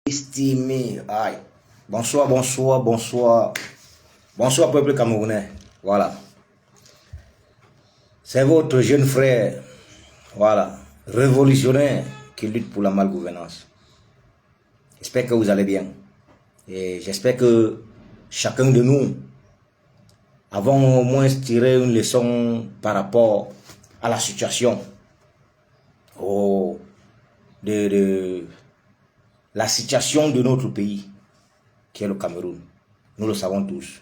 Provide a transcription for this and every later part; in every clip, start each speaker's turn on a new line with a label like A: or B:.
A: Estimé, aïe. Bonsoir, bonsoir, bonsoir. Bonsoir, peuple camerounais. Voilà. C'est votre jeune frère, voilà, révolutionnaire, qui lutte pour la malgouvernance. J'espère que vous allez bien. Et j'espère que chacun de nous avons au moins tiré une leçon par rapport à la situation de la situation de notre pays, qui est le Cameroun. Nous le savons tous.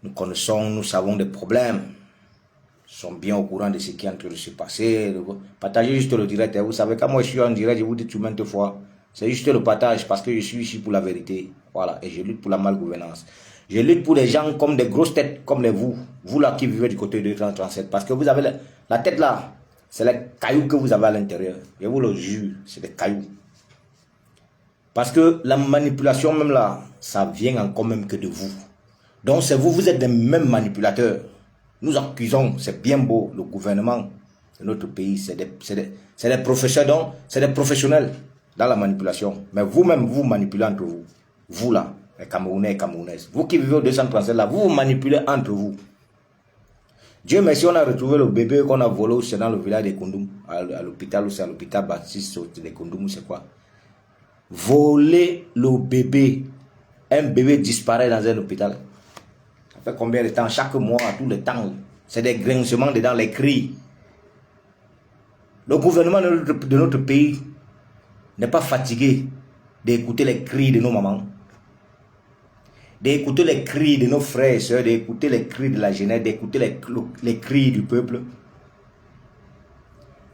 A: Nous connaissons, nous savons des problèmes. Nous sommes bien au courant de ce qui est en train de se passer. Partagez juste le direct. Vous savez, quand moi je suis en direct, je vous dis tout maintes fois, c'est juste le partage parce que je suis ici pour la vérité. Voilà, et je lutte pour la malgouvernance. Je lutte pour les gens comme des grosses têtes comme vous. Vous là qui vivez du côté de 237. Parce que vous avez la tête là, c'est les cailloux que vous avez à l'intérieur. Je vous le jure, c'est des cailloux. Parce que la manipulation même là, ça vient encore même que de vous. Donc c'est vous, vous êtes des mêmes manipulateurs. Nous accusons, c'est bien beau, le gouvernement de notre pays, c'est des professeurs, donc c'est des professionnels dans la manipulation. Mais vous-même, vous manipulez entre vous. Vous là, les Camerounais et Camerounaises. Vous qui vivez au 237 là, vous manipulez entre vous. Dieu merci, on a retrouvé le bébé qu'on a volé aussi dans le village de Koundoum, à l'hôpital, ou c'est à l'hôpital Baptiste de Koundoum, c'est quoi? Voler le bébé. Un bébé disparaît dans un hôpital. Ça fait combien de temps? Chaque mois, tout le temps. C'est des grincements dedans, les cris. Le gouvernement de notre pays n'est pas fatigué d'écouter les cris de nos mamans, d'écouter les cris de nos frères et sœurs, d'écouter les cris de la jeunesse, d'écouter les cris du peuple.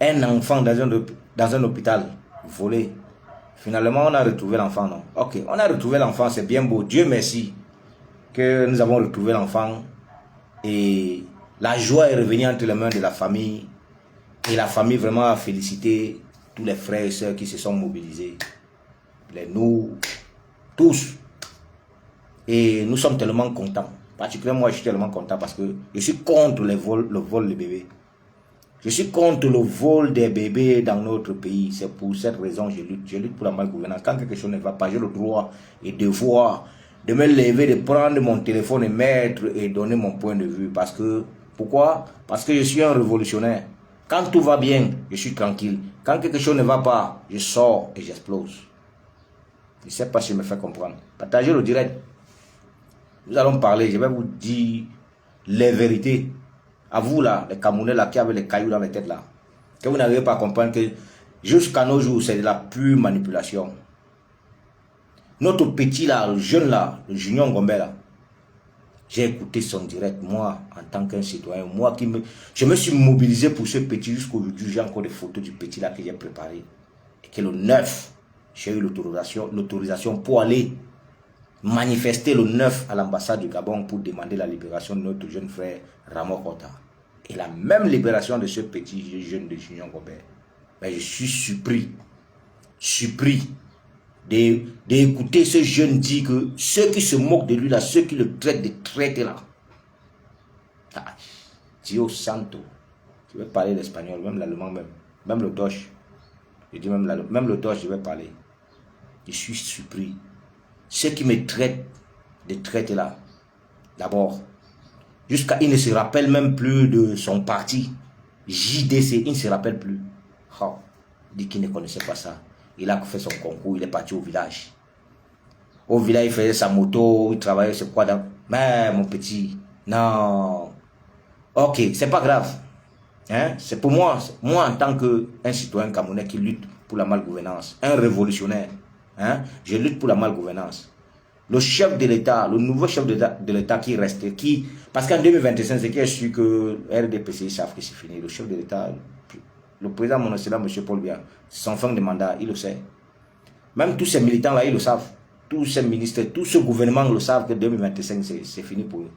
A: Un enfant dans un hôpital volé. Finalement, on a retrouvé l'enfant, non? Ok, on a retrouvé l'enfant, c'est bien beau. Dieu merci que nous avons retrouvé l'enfant. Et la joie est revenue entre les mains de la famille. Et la famille vraiment a félicité tous les frères et sœurs qui se sont mobilisés. Nous, tous. Et nous sommes tellement contents. Particulièrement moi, je suis tellement content parce que je suis contre le vol des bébés. Je suis contre le vol des bébés dans notre pays. C'est pour cette raison que je lutte. Je lutte pour la malgouvernance. Quand quelque chose ne va pas, j'ai le droit et devoir de me lever, de prendre mon téléphone et mettre et donner mon point de vue. Parce que, pourquoi? Parce que je suis un révolutionnaire. Quand tout va bien, je suis tranquille. Quand quelque chose ne va pas, je sors et j'explose. Je ne sais pas si je me fais comprendre. Partagez le direct. Nous allons parler, je vais vous dire les vérités. À vous là, les Camerounais là, qui avez les cailloux dans les têtes là. Que vous n'arrivez pas à comprendre que jusqu'à nos jours, c'est de la pure manipulation. Notre petit là, le jeune là, le Junior Ngombe là, j'ai écouté son direct, moi, en tant qu'un citoyen, moi je me suis mobilisé pour ce petit jusqu'aujourd'hui, j'ai encore des photos du petit là que j'ai préparé. Et que le 9, j'ai eu l'autorisation pour aller manifester le 9 à l'ambassade du Gabon pour demander la libération de notre jeune frère Ramon Kota. Et la même libération de ce petit jeune de Junior Ngombe. Mais je suis surpris d'écouter ce jeune dire que ceux qui se moquent de lui là, ceux qui le traitent de traître là. Ah, Dio Santo. Je vais parler l'espagnol, même l'allemand même le doge. Je dis même le doge, je vais parler. Je suis surpris. Ceux qui me traitent de traître là, d'abord, il ne se rappelle même plus de son parti, JDC, il ne se rappelle plus. Oh, il dit qu'il ne connaissait pas ça. Il a fait son concours, il est parti au village. Au village, il faisait sa moto, il travaillait, c'est quoi dans... Mais mon petit, non. Ok, c'est pas grave. Hein? C'est pour moi en tant qu'un citoyen camerounais qui lutte pour la malgouvernance, un révolutionnaire. Hein? Je lutte pour la malgouvernance. Le chef de l'État, le nouveau chef de l'État qui reste, parce qu'en 2025, c'est qu'il est sûr que RDPC savent que c'est fini. Le chef de l'État, le président Monasela, M. Paul Biya, son fin de mandat, il le sait. Même tous ces militants-là, ils le savent. Tous ces ministres, tout ce gouvernement le savent que 2025, c'est fini pour eux.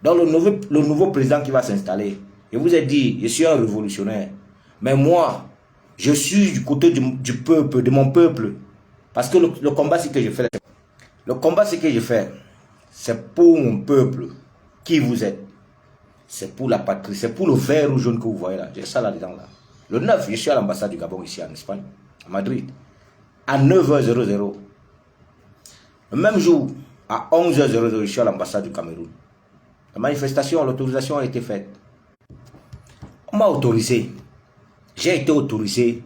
A: Donc le nouveau président qui va s'installer, je vous ai dit, je suis un révolutionnaire. Mais moi, je suis du côté du peuple, de mon peuple. Parce que le combat, c'est que je fais. Le combat, c'est que je fais. C'est pour mon peuple. Qui vous êtes? C'est pour la patrie. C'est pour le vert ou jaune que vous voyez là. J'ai ça là-dedans là. Le 9, je suis à l'ambassade du Gabon ici en Espagne, à Madrid. À 9h00. Le même jour, à 11h00, je suis à l'ambassade du Cameroun. La manifestation, l'autorisation a été faite. On m'a autorisé. J'ai été autorisé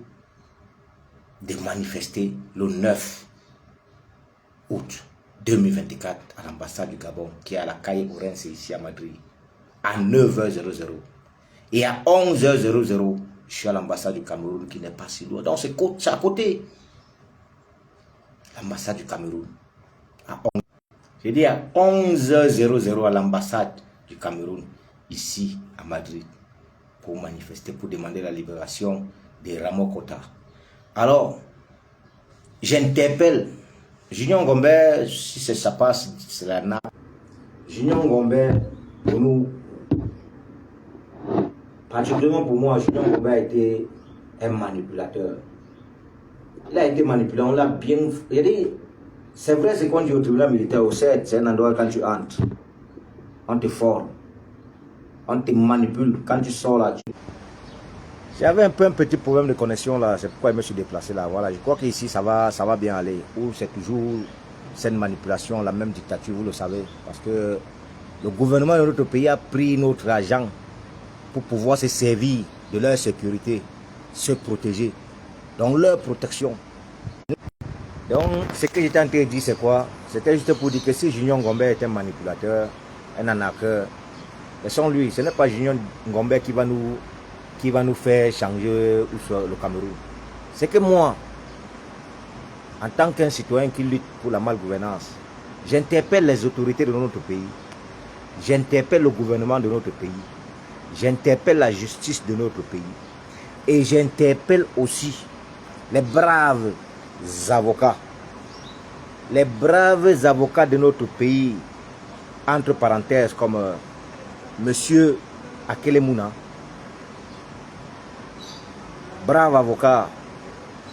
A: de manifester le 9 août 2024 à l'ambassade du Gabon, qui est à la caille Orense ici à Madrid, à 9h00. Et à 11h00, je suis à l'ambassade du Cameroun qui n'est pas si loin. Donc c'est à côté. L'ambassade du Cameroun. J'ai dit à 11h00 à l'ambassade du Cameroun, ici à Madrid, pour manifester, pour demander la libération de Ramokota. Alors, j'interpelle Junior Ngombe, si ça passe, c'est la nappe. Junior Ngombe, pour nous, particulièrement pour moi, Junior Ngombe a été un manipulateur. Il a été manipulé, on l'a bien... C'est vrai, c'est quand tu es au tribunal militaire au 7, c'est un endroit quand tu entres. On te forme. On te manipule. Quand tu sors là, J'avais un petit problème de connexion là, c'est pourquoi je me suis déplacé là. Voilà, je crois qu'ici ça va bien aller. Ou c'est toujours cette manipulation, la même dictature, vous le savez. Parce que le gouvernement de notre pays a pris notre argent pour pouvoir se servir de leur sécurité, se protéger. Donc leur protection. Donc, ce que j'étais en train de dire, c'est quoi? C'était juste pour dire que si Junior Ngombe est un manipulateur, un arnaqueur, laissons lui, ce n'est pas Junior Ngombe qui va nous faire changer le Cameroun. C'est que moi, en tant qu'un citoyen qui lutte pour la malgouvernance, j'interpelle les autorités de notre pays, j'interpelle le gouvernement de notre pays, j'interpelle la justice de notre pays et j'interpelle aussi les braves avocats. Les braves avocats de notre pays, entre parenthèses, comme Monsieur Akelemouna, brave avocat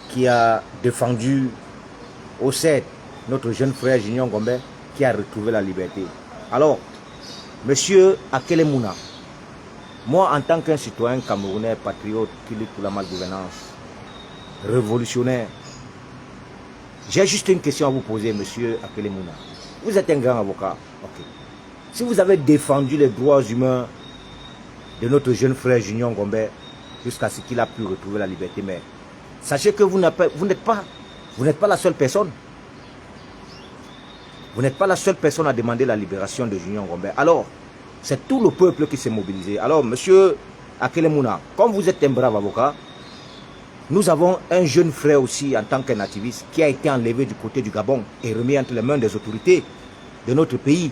A: qui a défendu au 7 notre jeune frère Junior Ngombe qui a retrouvé la liberté. Alors, Monsieur Akelemouna, moi en tant qu'un citoyen camerounais patriote qui lutte pour la malgouvernance, révolutionnaire, j'ai juste une question à vous poser, monsieur Akelemouna. Vous êtes un grand avocat. Okay. Si vous avez défendu les droits humains de notre jeune frère Junior Ngombe jusqu'à ce qu'il a pu retrouver la liberté, mais sachez que vous n'êtes pas la seule personne. Vous n'êtes pas la seule personne à demander la libération de Junior Ngombe. Alors, c'est tout le peuple qui s'est mobilisé. Alors, monsieur Akelemouna, comme vous êtes un brave avocat, nous avons un jeune frère aussi en tant qu'un activiste qui a été enlevé du côté du Gabon et remis entre les mains des autorités de notre pays.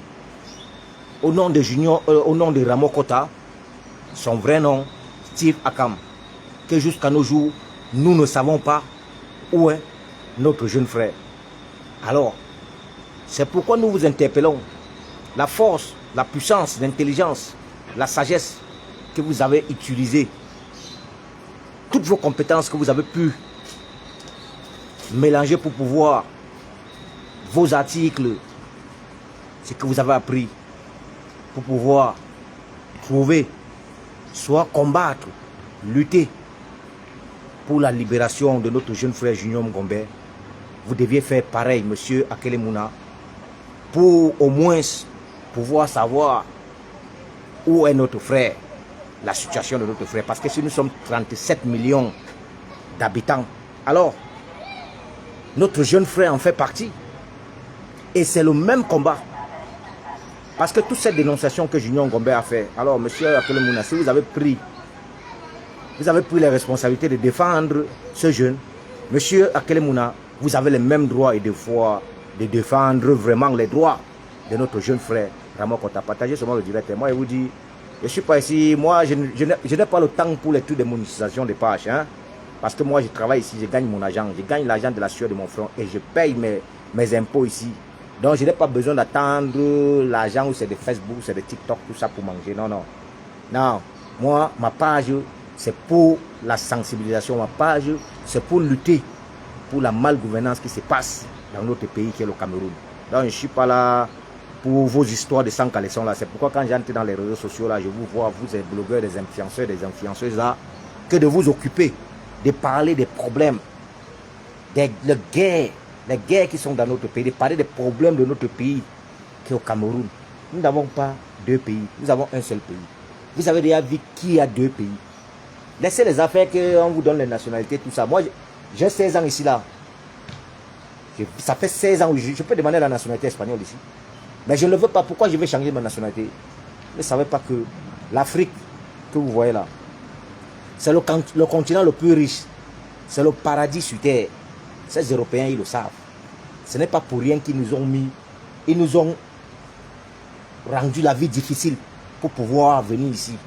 A: Au nom de Ramokota, son vrai nom, Steve Akam, que jusqu'à nos jours, nous ne savons pas où est notre jeune frère. Alors, c'est pourquoi nous vous interpellons. La force, la puissance, l'intelligence, la sagesse que vous avez utilisée, toutes vos compétences que vous avez pu mélanger pour pouvoir, vos articles, ce que vous avez appris, pour pouvoir trouver, soit combattre, lutter pour la libération de notre jeune frère Junior Ngombe. Vous deviez faire pareil, monsieur Akelemouna, pour au moins pouvoir savoir où est notre frère, la situation de notre frère. Parce que si nous sommes 37 millions d'habitants, alors notre jeune frère en fait partie. Et c'est le même combat. Parce que toute cette dénonciation que Junior Ngombe a fait, alors monsieur Akelemouna, si vous avez pris les responsabilités de défendre ce jeune, monsieur Akelemouna, vous avez les mêmes droits et devoirs de défendre vraiment les droits de notre jeune frère Ramokota. Partagez seulement le direct. Moi, je vous dis, je ne suis pas ici, moi, je n'ai pas le temps pour les trucs de monétisation de pages. Hein? Parce que moi, je travaille ici, je gagne mon argent. Je gagne l'argent de la sueur de mon front et je paye mes impôts ici. Donc, je n'ai pas besoin d'attendre l'argent où c'est de Facebook, c'est de TikTok, tout ça pour manger. Non, non. Non, moi, ma page, c'est pour la sensibilisation. Ma page, c'est pour lutter pour la malgouvernance qui se passe dans notre pays qui est le Cameroun. Donc, je ne suis pas là pour vos histoires de sang caleçon là. C'est pourquoi quand j'entre dans les réseaux sociaux là, je vous vois, vous êtes blogueurs, des influenceurs, des influenceuses là, que de vous occuper, de parler des problèmes, des guerres les guerres qui sont dans notre pays, de parler des problèmes de notre pays qui est au Cameroun. Nous n'avons pas deux pays, nous avons un seul pays. Vous avez déjà vu qui a deux pays. Laissez les affaires qu'on vous donne les nationalités, tout ça. Moi, j'ai 16 ans ici, là. Ça fait 16 ans, je peux demander la nationalité espagnole ici. Mais je ne le veux pas. Pourquoi je vais changer ma nationalité? Vous ne savez pas que l'Afrique que vous voyez là, c'est le continent le plus riche. C'est le paradis sur terre. Ces Européens, ils le savent. Ce n'est pas pour rien qu'ils nous ont mis, ils nous ont rendu la vie difficile pour pouvoir venir ici.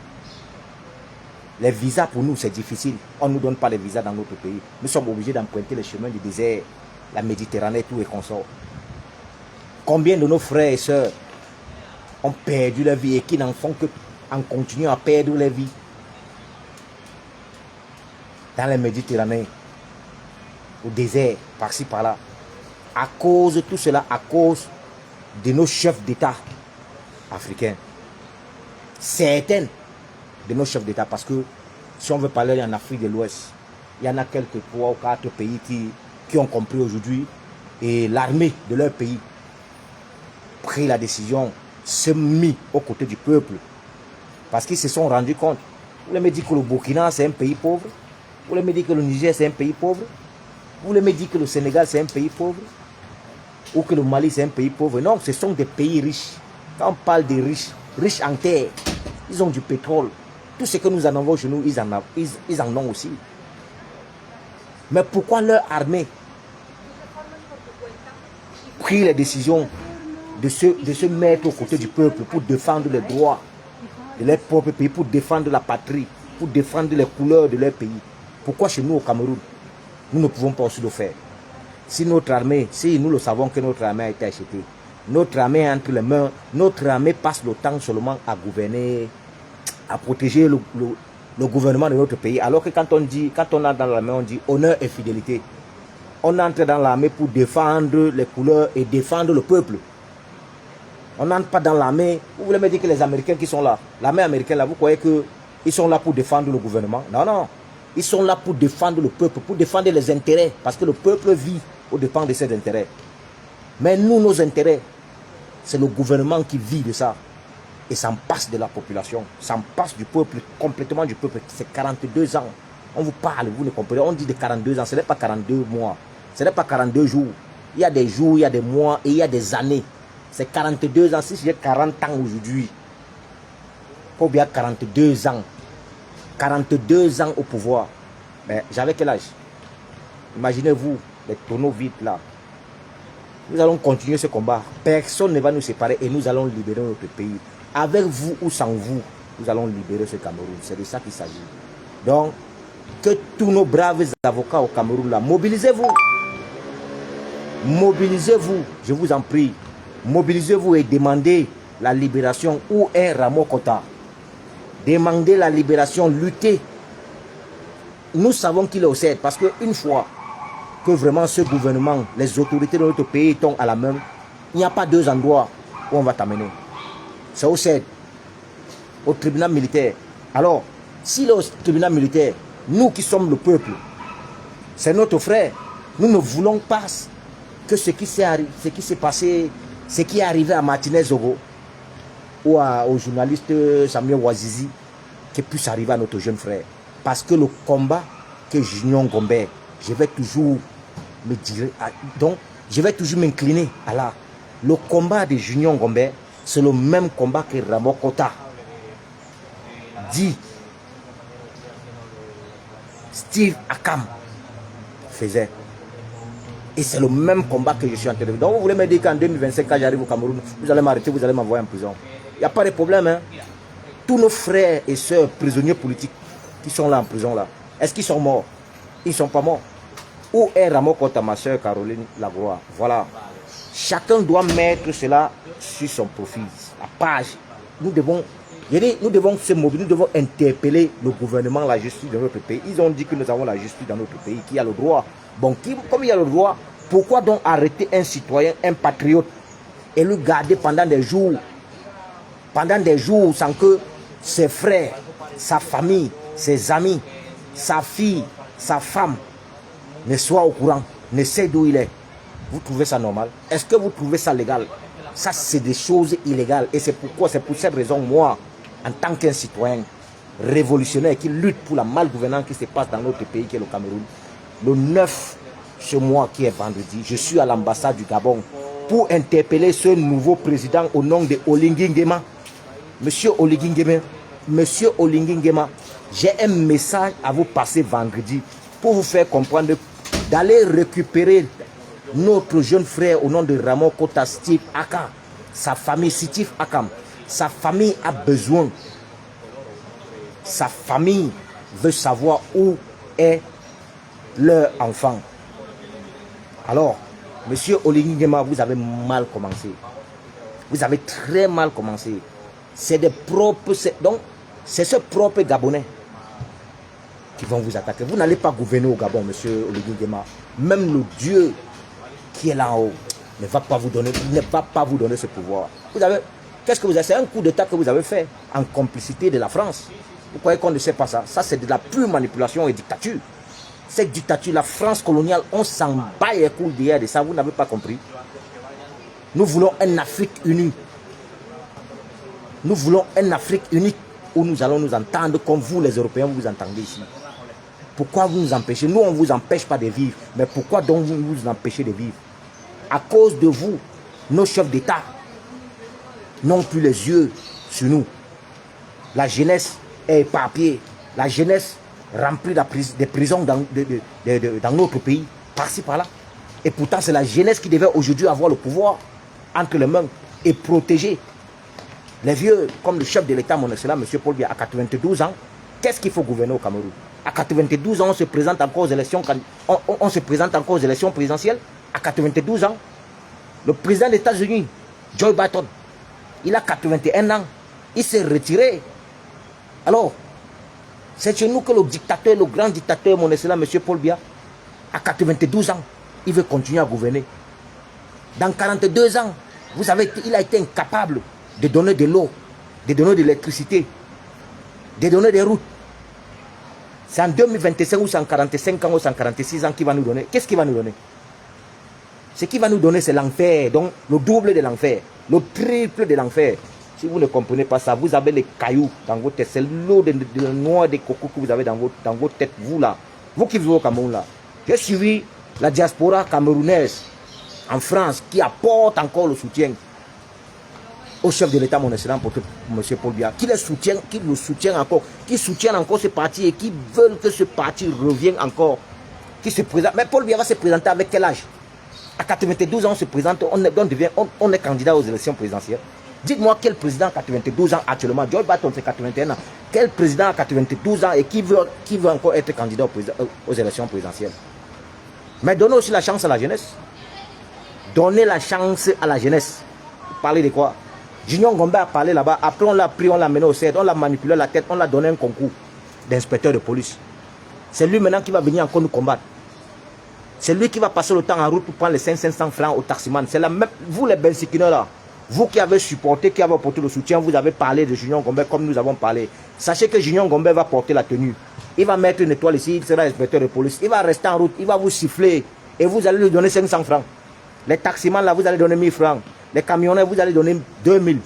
A: Les visas pour nous, c'est difficile. On ne nous donne pas les visas dans notre pays. Nous sommes obligés d'emprunter les chemins du désert, la Méditerranée, tout et consort. Combien de nos frères et sœurs ont perdu leur vie et qui n'en font qu'en continuant à perdre leur vie dans la Méditerranée, au désert, par-ci, par-là. À cause de tout cela, à cause de nos chefs d'État africains. Certains de nos chefs d'État, parce que si on veut parler en Afrique de l'Ouest, il y en a quelques 3 ou 4 pays qui ont compris aujourd'hui et l'armée de leur pays pris la décision, se mis aux côtés du peuple parce qu'ils se sont rendus compte. Vous voulez me dire que le Burkina c'est un pays pauvre? Vous voulez me dire que le Niger c'est un pays pauvre? Vous voulez me dire que le Sénégal c'est un pays pauvre? Ou que le Mali c'est un pays pauvre? Non, ce sont des pays riches. Quand on parle des riches, riches en terre, ils ont du pétrole. Tout ce que nous en avons chez nous, ils en ont aussi. Mais pourquoi leur armée prit les décisions de se mettre aux côtés du peuple pour défendre les droits de leur propre pays, pour défendre la patrie, pour défendre les couleurs de leur pays? Pourquoi chez nous au Cameroun, nous ne pouvons pas aussi le faire? Si notre armée, si nous le savons que notre armée a été achetée, notre armée est entre les mains, notre armée passe le temps seulement à gouverner, à protéger le gouvernement de notre pays. Alors que quand on entre dans l'armée, on dit honneur et fidélité. On entre dans l'armée pour défendre les couleurs et défendre le peuple. On n'entre pas dans l'armée. Vous voulez me dire que les Américains qui sont là, l'armée américaine là, vous croyez qu'ils sont là pour défendre le gouvernement? Non, non. Ils sont là pour défendre le peuple, pour défendre les intérêts. Parce que le peuple vit au dépend de ses intérêts. Mais nous, nos intérêts, c'est le gouvernement qui vit de ça. Et ça en passe de la population. Ça en passe du peuple, complètement du peuple. C'est 42 ans. On vous parle, vous ne comprenez. On dit de 42 ans. Ce n'est pas 42 mois. Ce n'est pas 42 jours. Il y a des jours, il y a des mois et il y a des années. C'est 42 ans. Si j'ai 40 ans aujourd'hui, ou bien 42 ans. 42 ans au pouvoir. Mais j'avais quel âge? Imaginez-vous les tonneaux vides là. Nous allons continuer ce combat. Personne ne va nous séparer et nous allons libérer notre pays. Avec vous ou sans vous, nous allons libérer ce Cameroun. C'est de ça qu'il s'agit. Donc, que tous nos braves avocats au Cameroun là, mobilisez-vous. Mobilisez-vous, je vous en prie. Mobilisez-vous et demandez la libération. Où est Ramo Kota? Demandez la libération, luttez. Nous savons qu'il est au CED parce qu'une fois que vraiment ce gouvernement, les autorités de notre pays tombent à la main, il n'y a pas deux endroits où on va t'amener. C'est au CED, au tribunal militaire. Alors, si le tribunal militaire, nous qui sommes le peuple, c'est notre frère, nous ne voulons pas que ce qui s'est passé, ce qui est arrivé à Martinez Zogo ou au journaliste Samuel Ouazizi, qui puisse arriver à notre jeune frère. Parce que le combat que Junior Gombe, je vais toujours me dire, donc je vais toujours m'incliner à là. Le combat de Junior Gombe, c'est le même combat que Ramo Kota dit Steve Akam faisait. Et c'est le même combat que je suis en train de faire. Donc vous voulez me dire qu'en 2025, quand j'arrive au Cameroun, vous allez m'arrêter, vous allez m'envoyer en prison. Il n'y a pas de problème. Hein? Tous nos frères et sœurs prisonniers politiques qui sont là en prison, là, est-ce qu'ils sont morts? Ils ne sont pas morts. Où est Ramo Kota, ma soeur Caroline Lagroa? Voilà. Chacun doit mettre cela sur son profil, la page. Nous devons se mobiliser, nous devons interpeller le gouvernement, la justice de notre pays. Ils ont dit que nous avons la justice dans notre pays, qui a le droit. Bon, comme il y a le droit, pourquoi donc arrêter un citoyen, un patriote, et le garder pendant des jours sans que ses frères, sa famille, ses amis, sa fille, sa femme ne soient au courant, ne sait d'où il est. Vous trouvez ça normal? Est-ce que vous trouvez ça légal? Ça, c'est des choses illégales. Et c'est pourquoi, c'est pour cette raison, moi, en tant qu'un citoyen révolutionnaire qui lutte pour la malgouvernance qui se passe dans notre pays, qui est le Cameroun, le 9 ce mois qui est vendredi, je suis à l'ambassade du Gabon pour interpeller ce nouveau président au nom de Oligui Nguema. Monsieur Oligui Nguema, Monsieur Oligui Nguema, j'ai un message à vous passer vendredi pour vous faire comprendre d'aller récupérer notre jeune frère au nom de Ramon Kota Steve Akam, sa famille Steve Akam. Sa famille a besoin. Sa famille veut savoir où est leur enfant. Alors, monsieur Oligui Nguema, vous avez mal commencé. Vous avez très mal commencé. C'est des propres... Donc, c'est ce propre Gabonais qui vont vous attaquer. Vous n'allez pas gouverner au Gabon, monsieur Oligui Nguema. Même le Dieu qui est là en haut ne va pas vous donner ce pouvoir. Vous avez... Qu'est-ce que vous avez? C'est un coup d'État que vous avez fait en complicité de la France. Vous croyez qu'on ne sait pas ça? Ça, c'est de la pure manipulation et dictature. Cette dictature, la France coloniale, on s'en bat les couilles derrière de ça. Vous n'avez pas compris. Nous voulons une Afrique unie. Nous voulons une Afrique unique où nous allons nous entendre comme vous, les Européens, vous entendez ici. Pourquoi vous nous empêchez? Nous, on ne vous empêche pas de vivre. Mais pourquoi donc vous nous empêchez de vivre? À cause de vous, nos chefs d'État n'ont plus les yeux sur nous. La jeunesse est éparpillée. La jeunesse remplie des prisons dans notre pays, par-ci, par-là. Et pourtant, c'est la jeunesse qui devait aujourd'hui avoir le pouvoir entre les mains et protéger les vieux, comme le chef de l'État, mon excellent, M. Paul Biya, à 92 ans. Qu'est-ce qu'il faut gouverner au Cameroun? À 92 ans, on se présente encore aux élections, on se présente encore aux élections présidentielles. À 92 ans, le président des États-Unis, Joe Biden, il a 81 ans. Il s'est retiré. Alors, c'est chez nous que le dictateur, le grand dictateur, mon excellent M. Paul Biya, à 92 ans, il veut continuer à gouverner. Dans 42 ans, vous savez, il a été incapable de donner de l'eau, de donner de l'électricité, de donner des routes. C'est en 2025 ou 145 ans ou 146 ans qu'il va nous donner. Qu'est-ce qu'il va nous donner? Ce qu'il va nous donner, c'est l'enfer. Donc, le double de l'enfer. Le triple de l'enfer. Si vous ne comprenez pas ça, vous avez les cailloux dans votre tête. C'est l'eau de noix de coco que vous avez dans votre tête, vous là. Vous qui vivez au Cameroun là. J'ai suivi la diaspora camerounaise en France qui apporte encore le soutien au chef de l'État, mon excellent M. Paul Biya, qui le soutient encore, qui soutient encore ce parti et qui veulent que ce parti revienne encore, qui se présente. Mais Paul Biya va se présenter avec quel âge? À 92 ans, on se présente, on est candidat aux élections présidentielles. Dites-moi quel président à 92 ans actuellement, Joe Biden fait 81 ans, quel président à 92 ans et qui veut encore être candidat aux élections présidentielles? Mais donnez aussi la chance à la jeunesse. Donnez la chance à la jeunesse. Vous parlez de quoi? Junior Ngombe a parlé là-bas, après on l'a pris, on l'a mené au CED, on l'a manipulé la tête, on l'a donné un concours d'inspecteur de police. C'est lui maintenant qui va venir encore nous combattre. C'est lui qui va passer le temps en route pour prendre les 500 francs au taximan. C'est la même, vous les Bensikineurs là, vous qui avez supporté, qui avez apporté le soutien, vous avez parlé de Junior Ngombe comme nous avons parlé. Sachez que Junior Ngombe va porter la tenue. Il va mettre une étoile ici, il sera inspecteur de police. Il va rester en route, il va vous siffler et vous allez lui donner 500 francs. Les taximans là, vous allez donner 1000 francs. Les camionneurs, vous allez donner 2000.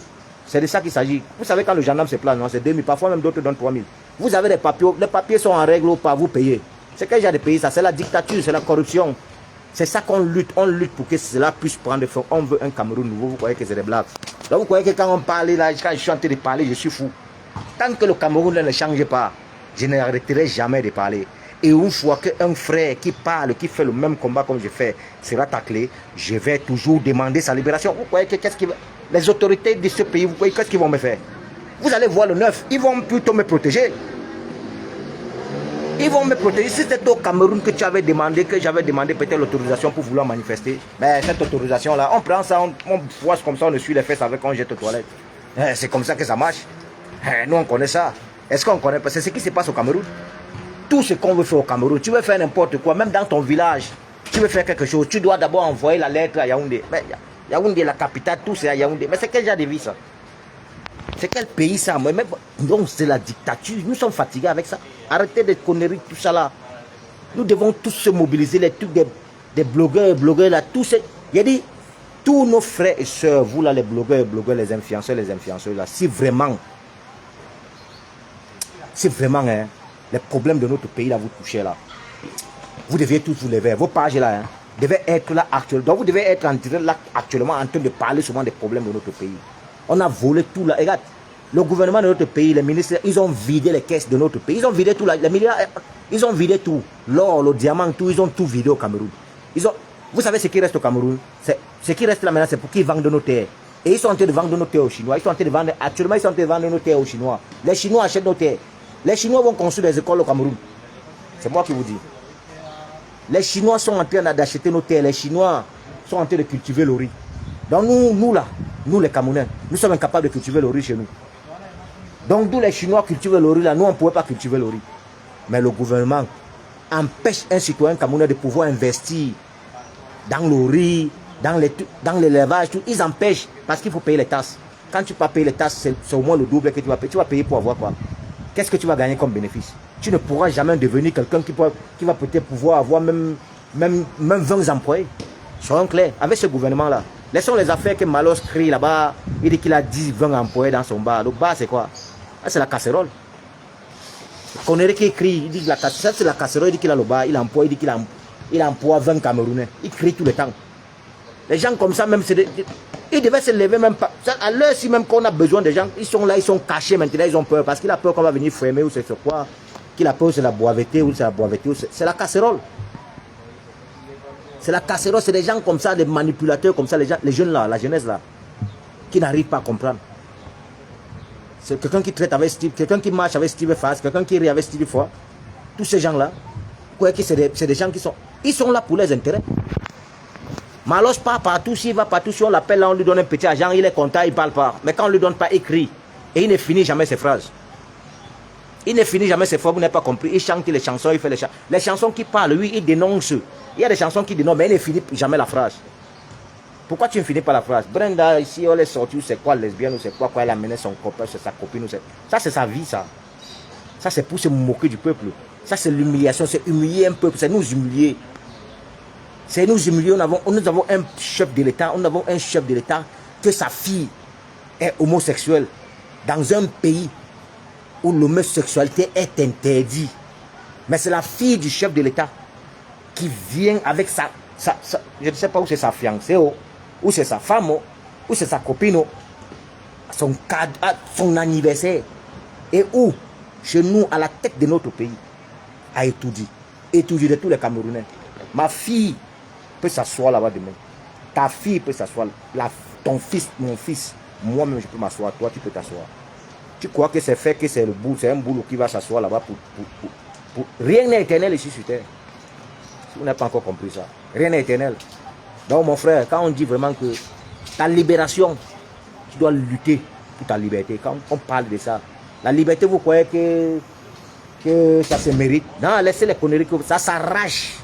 A: C'est de ça qu'il s'agit. Vous savez quand le gendarme se place, c'est 2000, parfois même d'autres donnent 3000. Vous avez des papiers, les papiers sont en règle ou pas, vous payez. C'est quel genre de pays ça? C'est la dictature, c'est la corruption. C'est ça qu'on lutte, on lutte pour que cela puisse prendre forme. On veut un Cameroun nouveau, vous croyez que c'est des blagues. Donc vous croyez que quand on parle là, quand je suis en train de parler, je suis fou. Tant que le Cameroun ne change pas, je n'arrêterai jamais de parler. Et une fois qu'un frère qui parle, qui fait le même combat comme je fais, sera taclé, je vais toujours demander sa libération. Vous croyez que les autorités de ce pays, vous croyez qu'est-ce qu'ils vont me faire? Vous allez voir le 9, ils vont plutôt me protéger. Ils vont me protéger. Si c'était au Cameroun que tu avais demandé, que j'avais demandé peut-être l'autorisation pour vouloir manifester, mais cette autorisation-là, on prend ça, on voit comme ça, on essuie les fesses avec, on jette aux toilettes. C'est comme ça que ça marche. Nous, on connaît ça. Est-ce qu'on connaît pas? C'est ce qui se passe au Cameroun. Tout ce qu'on veut faire au Cameroun, tu veux faire n'importe quoi, même dans ton village, tu veux faire quelque chose, tu dois d'abord envoyer la lettre à Yaoundé. Mais Yaoundé, la capitale, tout c'est à Yaoundé. Mais c'est quel genre de vie ça? C'est quel pays ça? Donc c'est la dictature, nous sommes fatigués avec ça. Arrêtez de conneries, tout ça là. Nous devons tous se mobiliser, les trucs des blogueurs là, tous ces... Il a dit, tous nos frères et sœurs, vous là, les blogueurs, les influenceurs là, si vraiment hein, les problèmes de notre pays là vous touchez là, vous deviez tous vous lever. Vos pages là, hein, devaient être là actuellement. Donc vous devez être là actuellement en train de parler souvent des problèmes de notre pays. On a volé tout là. Regarde, le gouvernement de notre pays, les ministres, ils ont vidé les caisses de notre pays. Ils ont vidé tout là. Les milliards, ils ont vidé tout. L'or, le diamant, tout, ils ont tout vidé au Cameroun. Vous savez ce qui reste au Cameroun? Ce qui reste là maintenant, c'est pour qu'ils vendent nos terres. Et ils sont en train de vendre nos terres aux Chinois. Ils sont en train de vendre, actuellement, ils sont en train de vendre nos terres aux Chinois. Les Chinois achètent nos terres. Les Chinois vont construire des écoles au Cameroun. C'est moi qui vous dis. Les Chinois sont en train d'acheter nos terres. Les Chinois sont en train de cultiver le riz. Donc nous là, nous les Camerounais, nous sommes incapables de cultiver le riz chez nous. Donc d'où les Chinois cultivent le riz là, nous on ne pouvait pas cultiver le riz. Mais le gouvernement empêche un citoyen camerounais de pouvoir investir dans le riz, dans l'élevage, tout. Ils empêchent parce qu'il faut payer les tasses. Quand tu ne peux pas payer les tasses, c'est au moins le double que tu vas payer. Tu vas payer pour avoir quoi? Qu'est-ce que tu vas gagner comme bénéfice? Tu ne pourras jamais devenir quelqu'un qui va peut-être pouvoir avoir même 20 employés. Soyons clairs, avec ce gouvernement-là. Laissons les affaires que Malos crie là-bas. Il dit qu'il a 10-20 employés dans son bar. Le bar, c'est quoi? C'est la casserole. Connerie qui crie, il dit que ça c'est la casserole, il dit qu'il a le bar, il emploie, il dit qu'il emploie 20 Camerounais. Il crie tout le temps. Les gens comme ça, même, ils devaient se lever même pas. À l'heure, si même qu'on a besoin des gens, ils sont là, ils sont cachés maintenant, ils ont peur. Parce qu'il a peur qu'on va venir fremer ou c'est quoi. Qu'il a peur, c'est la boiveté ou c'est la boiveté ou c'est la casserole. C'est la casserole, c'est des gens comme ça, des manipulateurs comme ça, les jeunes là, la jeunesse là, qui n'arrivent pas à comprendre. C'est quelqu'un qui traite avec Steve, quelqu'un qui marche avec Steve Fast, quelqu'un qui rit avec Steve Foy. Tous ces gens là, c'est des gens ils sont là pour les intérêts. Malos part partout, s'il va partout, si on l'appelle là, on lui donne un petit agent, il est content, il parle pas. Mais quand on ne lui donne pas, il crie. Et il ne finit jamais ses phrases. Il ne finit jamais ses phrases, vous n'avez pas compris. Il chante les chansons, il fait les chansons. Les chansons qui parlent, lui, il dénonce. Il y a des chansons qui dénoncent, mais il ne finit jamais la phrase. Pourquoi tu ne finis pas la phrase? Brenda, ici, on est sorti, c'est quoi, lesbienne, ou c'est quoi, elle a mené son copain, c'est sa copine, ça c'est sa vie, ça. Ça c'est pour se moquer du peuple. Ça c'est l'humiliation, c'est humilier un peuple, c'est nous humilier. C'est nous humilier, nous avons un chef de l'État, que sa fille est homosexuelle dans un pays où l'homosexualité est interdite. Mais c'est la fille du chef de l'État qui vient avec je ne sais pas où c'est sa fiancée, où c'est sa femme, où c'est sa copine, son anniversaire. Et où, chez nous, à la tête de notre pays, a étudié de tous les Camerounais. Ma fille peut s'asseoir là-bas demain. Ta fille peut s'asseoir. Ton fils, mon fils, moi-même je peux m'asseoir. Toi, tu peux t'asseoir. Tu crois que c'est fait, que c'est le boulot, c'est un boulot qui va s'asseoir là-bas pour... Rien n'est éternel ici sur terre. Vous n'avez pas encore compris ça. Rien n'est éternel. Donc mon frère, quand on dit vraiment que ta libération, tu dois lutter pour ta liberté. Quand on parle de ça, la liberté, vous croyez que ça se mérite? Non, laissez les conneries, que ça s'arrache.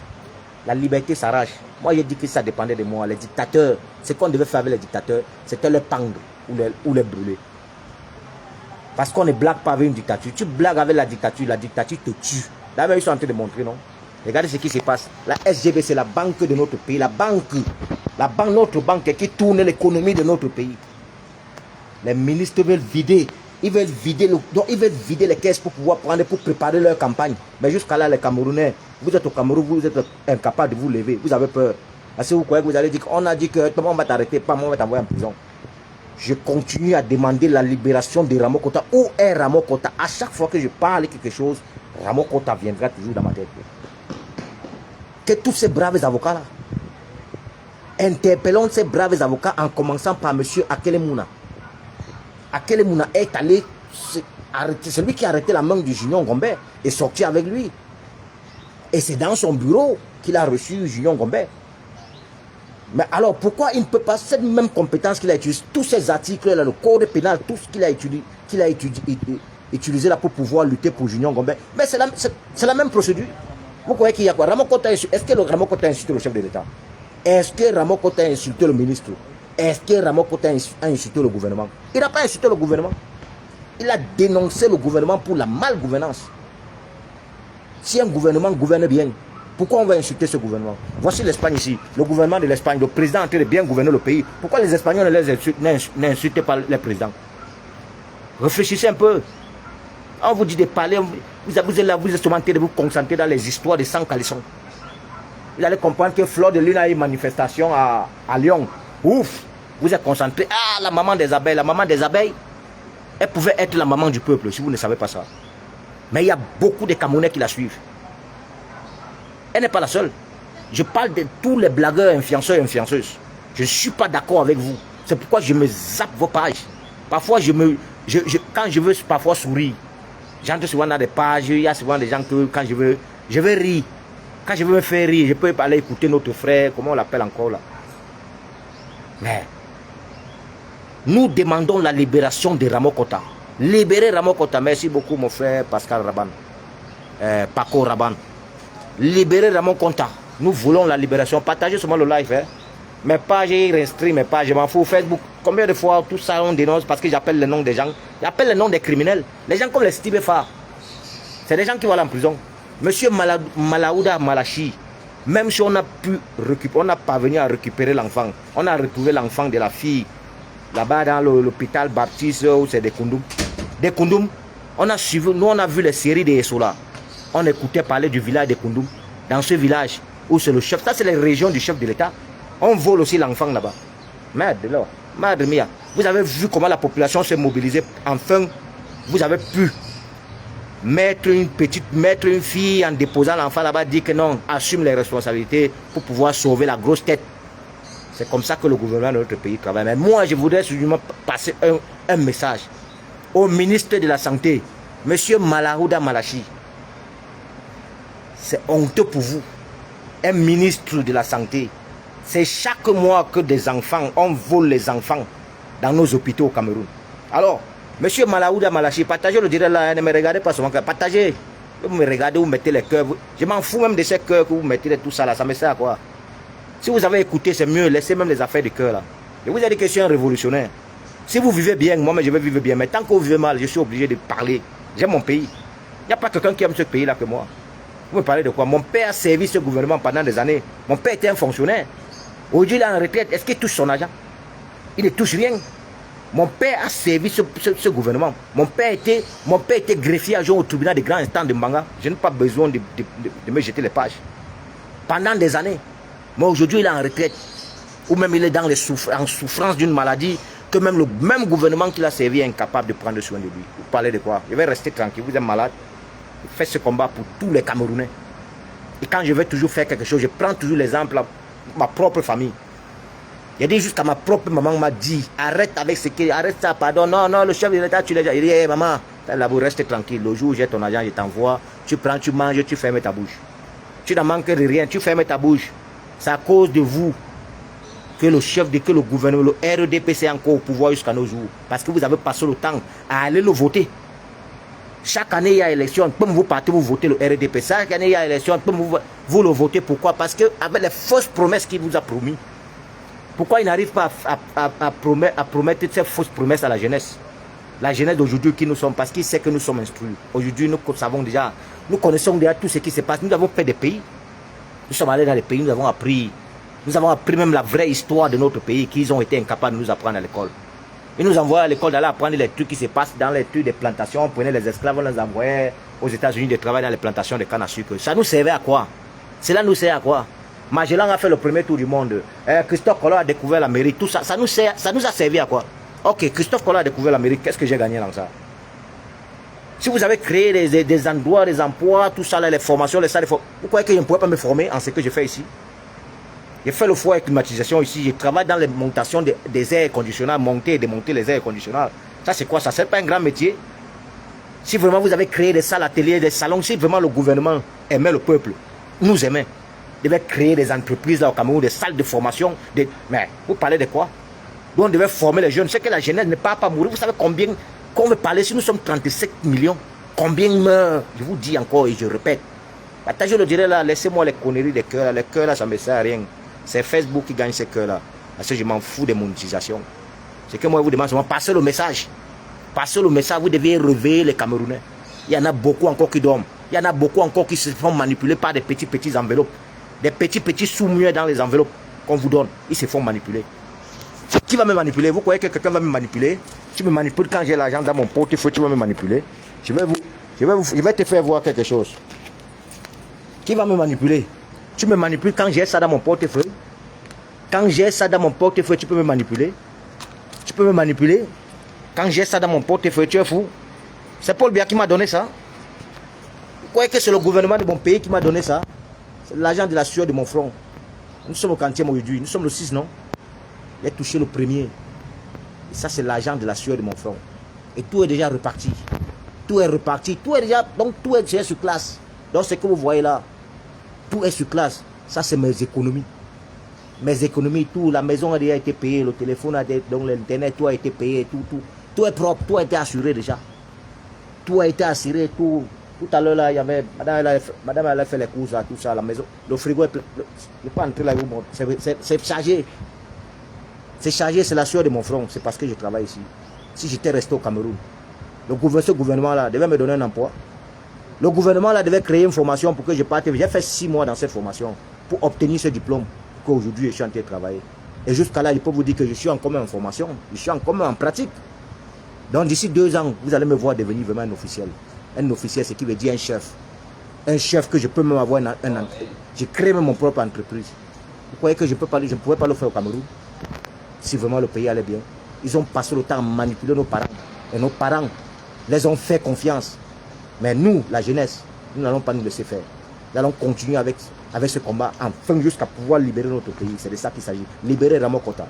A: La liberté s'arrache. Moi, j'ai dit que ça dépendait de moi. Les dictateurs, ce qu'on devait faire avec les dictateurs, c'était les pendre ou les brûler. Parce qu'on ne blague pas avec une dictature. Tu blagues avec la dictature te tue. Là, ils sont en train de montrer, non? Regardez ce qui se passe. La SGB, c'est la banque de notre pays. Notre banque qui tourne l'économie de notre pays. Les ministres veulent vider. Ils veulent vider les caisses pour pouvoir prendre, pour préparer leur campagne. Mais jusqu'à là, les Camerounais, vous êtes au Cameroun, vous êtes incapables de vous lever. Vous avez peur. Parce que vous croyez que vous allez dire qu'on a dit que on va t'arrêter, pas moi, on va t'envoyer en prison. Je continue à demander la libération de Ramo Kota. Où est Ramo Kota? À chaque fois que je parle quelque chose, Ramo Kota viendra toujours dans ma tête. Que tous ces braves avocats-là, interpellons ces braves avocats en commençant par M. Akelemuna. Akelemuna est allé arrêter, c'est lui qui a arrêté la main du Junior Ngombe et sorti avec lui. Et c'est dans son bureau qu'il a reçu Junior Ngombe. Mais alors pourquoi il ne peut pas, cette même compétence qu'il a utilisée, tous ces articles-là, le code pénal, tout ce qu'il a utilisé là pour pouvoir lutter pour Junior Ngombe, mais c'est la même procédure. Vous croyez qu'il y a quoi? Est-ce que Ramo Kota a insulté le chef de l'État? Est-ce que Ramo Kota a insulté le ministre? Est-ce que Ramo Kota a insulté le gouvernement? Il n'a pas insulté le gouvernement. Il a dénoncé le gouvernement pour la malgouvernance. Si un gouvernement gouverne bien, Pourquoi on va insulter ce gouvernement? Voici l'Espagne ici, le gouvernement de l'Espagne, le président est en train de bien gouverner le pays. Pourquoi les Espagnols n'insultent pas les présidents? Réfléchissez un peu. On vous dit de parler, vous êtes là, vous êtes seulement en train de vous concentrer dans les histoires de sang caleçon. Vous allez comprendre que Fleur de Lune a eu une manifestation à Lyon. Ouf! Vous êtes concentré. Ah, la maman des abeilles, elle pouvait être la maman du peuple, si vous ne savez pas ça. Mais il y a beaucoup de Camerounais qui la suivent. Elle n'est pas la seule. Je parle de tous les blagueurs, influenceurs et influenceuses. Je ne suis pas d'accord avec vous. C'est pourquoi je me zappe vos pages. Parfois, quand je veux parfois sourire, j'entre souvent dans des pages, il y a souvent des gens que quand je veux rire. Quand je veux me faire rire, je peux aller écouter notre frère, comment on l'appelle encore là. Mais nous demandons la libération de Ramo Kota. Libérer Ramo Kota. Merci beaucoup mon frère Pascal Raban. Paco Raban. Libérer Ramo Kota. Nous voulons la libération. Partagez seulement le live. Hein. Mes pages, restreint mes pages, je m'en fous. Facebook, combien de fois tout ça on dénonce parce que j'appelle le nom des gens. J'appelle le nom des criminels. Les gens comme les Steve Farr. C'est des gens qui vont aller en prison. Monsieur Malaouda Malachi, même si on a pu récupérer, on n'a pas venu à récupérer l'enfant. On a retrouvé l'enfant de la fille là-bas dans l'hôpital Baptiste, où c'est des Koundoum. Des Koundoum, on a suivi, nous on a vu les séries des Essola. On écoutait parler du village des Koundoum. Dans ce village où c'est le chef, ça c'est les régions du chef de l'État. On vole aussi l'enfant là-bas. Merde là, madre mia. Vous avez vu comment la population s'est mobilisée. Enfin, vous avez pu mettre une fille en déposant l'enfant là-bas, dire que non, assume les responsabilités pour pouvoir sauver la grosse tête. C'est comme ça que le gouvernement de notre pays travaille. Mais moi, je voudrais simplement passer un message au ministre de la Santé, monsieur Malaouda Malachi. C'est honteux pour vous, un ministre de la Santé. C'est chaque mois que des enfants, on vole les enfants dans nos hôpitaux au Cameroun. Alors, monsieur Malaouda Malachi, partagez le direct là, ne me regardez pas seulement, partagez. Vous me regardez, vous mettez les cœurs. Je m'en fous même de ces cœurs que vous mettez de tout ça là, ça me sert à quoi? Si vous avez écouté, c'est mieux, laissez même les affaires de cœur là. Je vous ai dit que je suis un révolutionnaire. Si vous vivez bien, moi je vais vivre bien. Mais tant que vous vivez mal, je suis obligé de parler. J'aime mon pays. Il n'y a pas quelqu'un qui aime ce pays là que moi. Vous me parlez de quoi? Mon père a servi ce gouvernement pendant des années. Mon père était un fonctionnaire. Aujourd'hui, il est en retraite. Est-ce qu'il touche son argent? Il ne touche rien. Mon père a servi ce gouvernement. Mon père était greffier adjoint au tribunal des grands instants de Mbanga. Je n'ai pas besoin de me jeter les pages. Pendant des années. Mais aujourd'hui, il est en retraite. Ou même il est en souffrance d'une maladie que même le même gouvernement qui l'a servi est incapable de prendre soin de lui. Vous parlez de quoi? Je vais rester tranquille. Vous êtes malade. Faites ce combat pour tous les Camerounais. Et quand je vais toujours faire quelque chose, je prends toujours l'exemple de ma propre famille. J'ai dit jusqu'à ma propre maman m'a dit, arrête avec ce qui, arrête ça, pardon, non, le chef de l'État, tu l'as déjà. Il dit, hey, maman, là, vous restez tranquille. Le jour où j'ai ton argent, je t'envoie, tu prends, tu manges, tu fermes ta bouche. Tu n'en manques de rien, tu fermes ta bouche. C'est à cause de vous que le chef que le gouvernement, le RDPC est encore au pouvoir jusqu'à nos jours. Parce que vous avez passé le temps à aller le voter. Chaque année, il y a élection, comme vous partez, vous votez le RDP. Chaque année, il y a élection, comme vous le votez. Pourquoi? Parce qu'avec les fausses promesses qu'il vous a promis. Pourquoi il n'arrive pas à promettre ces fausses promesses à la jeunesse? La jeunesse d'aujourd'hui qui nous sommes, parce qu'il sait que nous sommes instruits. Aujourd'hui, nous savons déjà, nous connaissons déjà tout ce qui se passe. Nous avons fait des pays. Nous sommes allés dans les pays, nous avons appris même la vraie histoire de notre pays qu'ils ont été incapables de nous apprendre à l'école. Ils nous envoyaient à l'école d'aller apprendre les trucs qui se passent dans les trucs des plantations. On prenait les esclaves, on les envoyait aux États-Unis de travailler dans les plantations de canne à sucre. Ça nous servait à quoi? Cela nous sert à quoi? Magellan a fait le premier tour du monde. Christophe Colomb a découvert l'Amérique. Tout ça, ça nous a servi à quoi? Ok, Christophe Colomb a découvert l'Amérique. Qu'est-ce que j'ai gagné dans ça? Si vous avez créé des endroits, des emplois, tout ça, là, les formations, les salles, vous croyez que je ne pourrais pas me former en ce que je fais ici? J'ai fait le foyer avec climatisation ici. Je travaille dans les montations des airs conditionnels, monter et démonter les airs conditionnels. Ça, c'est quoi? Ça, c'est pas un grand métier. Si vraiment vous avez créé des salles ateliers, des salons, si vraiment le gouvernement aimait le peuple, nous aimait, devait créer des entreprises là au Cameroun, des salles de formation. Mais vous parlez de quoi? Nous, on devait former les jeunes. C'est que la jeunesse ne part pas mourir. Vous savez combien, quand on veut parler, si nous sommes 37 millions, combien meurent? Je vous dis encore et je répète. Partagez le direct là, laissez-moi les conneries des cœurs là. Les cœurs là, ça ne me sert à rien. C'est Facebook qui gagne ces cœurs-là. Parce que je m'en fous des monétisations. C'est que moi, je vous demande seulement, passez le message. Passez le message, vous devez réveiller les Camerounais. Il y en a beaucoup encore qui dorment. Il y en a beaucoup encore qui se font manipuler par des petits enveloppes. Des petits sous-muets dans les enveloppes qu'on vous donne. Ils se font manipuler. Qui va me manipuler? Vous croyez que quelqu'un va me manipuler? Tu me manipules quand j'ai l'argent dans mon portefeuille, tu vas me manipuler. Je vais te faire voir quelque chose. Qui va me manipuler? Tu me manipules quand j'ai ça dans mon portefeuille. Quand j'ai ça dans mon portefeuille, tu peux me manipuler. Tu peux me manipuler. Quand j'ai ça dans mon portefeuille, tu es fou. C'est Paul Biya qui m'a donné ça. Vous croyez que c'est le gouvernement de mon pays qui m'a donné ça? C'est l'argent de la sueur de mon front. Nous sommes au 40e aujourd'hui. Nous sommes le 6, non? J'ai touché le premier. Et ça, c'est l'argent de la sueur de mon front. Et tout est déjà reparti. Tout est reparti. Tout est déjà... Donc, tout est déjà sur place. Donc, ce que vous voyez là, tout est sur place. Ça, c'est mes économies. Mes économies, tout. La maison a déjà été payée. Le téléphone a été... Donc, l'internet, tout a été payé. Tout est propre. Tout a été assuré déjà. Tout a été assuré. Tout à l'heure, là, il y avait... Madame, elle a fait les courses, là, tout ça, à la maison. Le frigo est plein. Je ne vais pas entrer là. C'est chargé. C'est chargé, c'est la sueur de mon front. C'est parce que je travaille ici. Si j'étais resté au Cameroun, ce gouvernement-là devait me donner un emploi. Le gouvernement-là devait créer une formation pour que je parte. J'ai fait 6 mois dans cette formation pour obtenir ce diplôme qu'aujourd'hui je suis en train de travailler. Et jusqu'à là, je peux vous dire que je suis encore même en formation. Je suis encore même en pratique. Donc d'ici 2 ans, vous allez me voir devenir vraiment un officiel. Un officiel, c'est qui veut dire un chef. Un chef que je peux même avoir je crée même mon propre entreprise. Vous croyez que je ne pouvais pas le faire au Cameroun? Si vraiment le pays allait bien. Ils ont passé le temps à manipuler nos parents. Et nos parents les ont fait confiance. Mais nous, la jeunesse, nous n'allons pas nous laisser faire. Nous allons continuer avec ce combat, enfin jusqu'à pouvoir libérer notre pays. C'est de ça qu'il s'agit. Libérer Ramokota.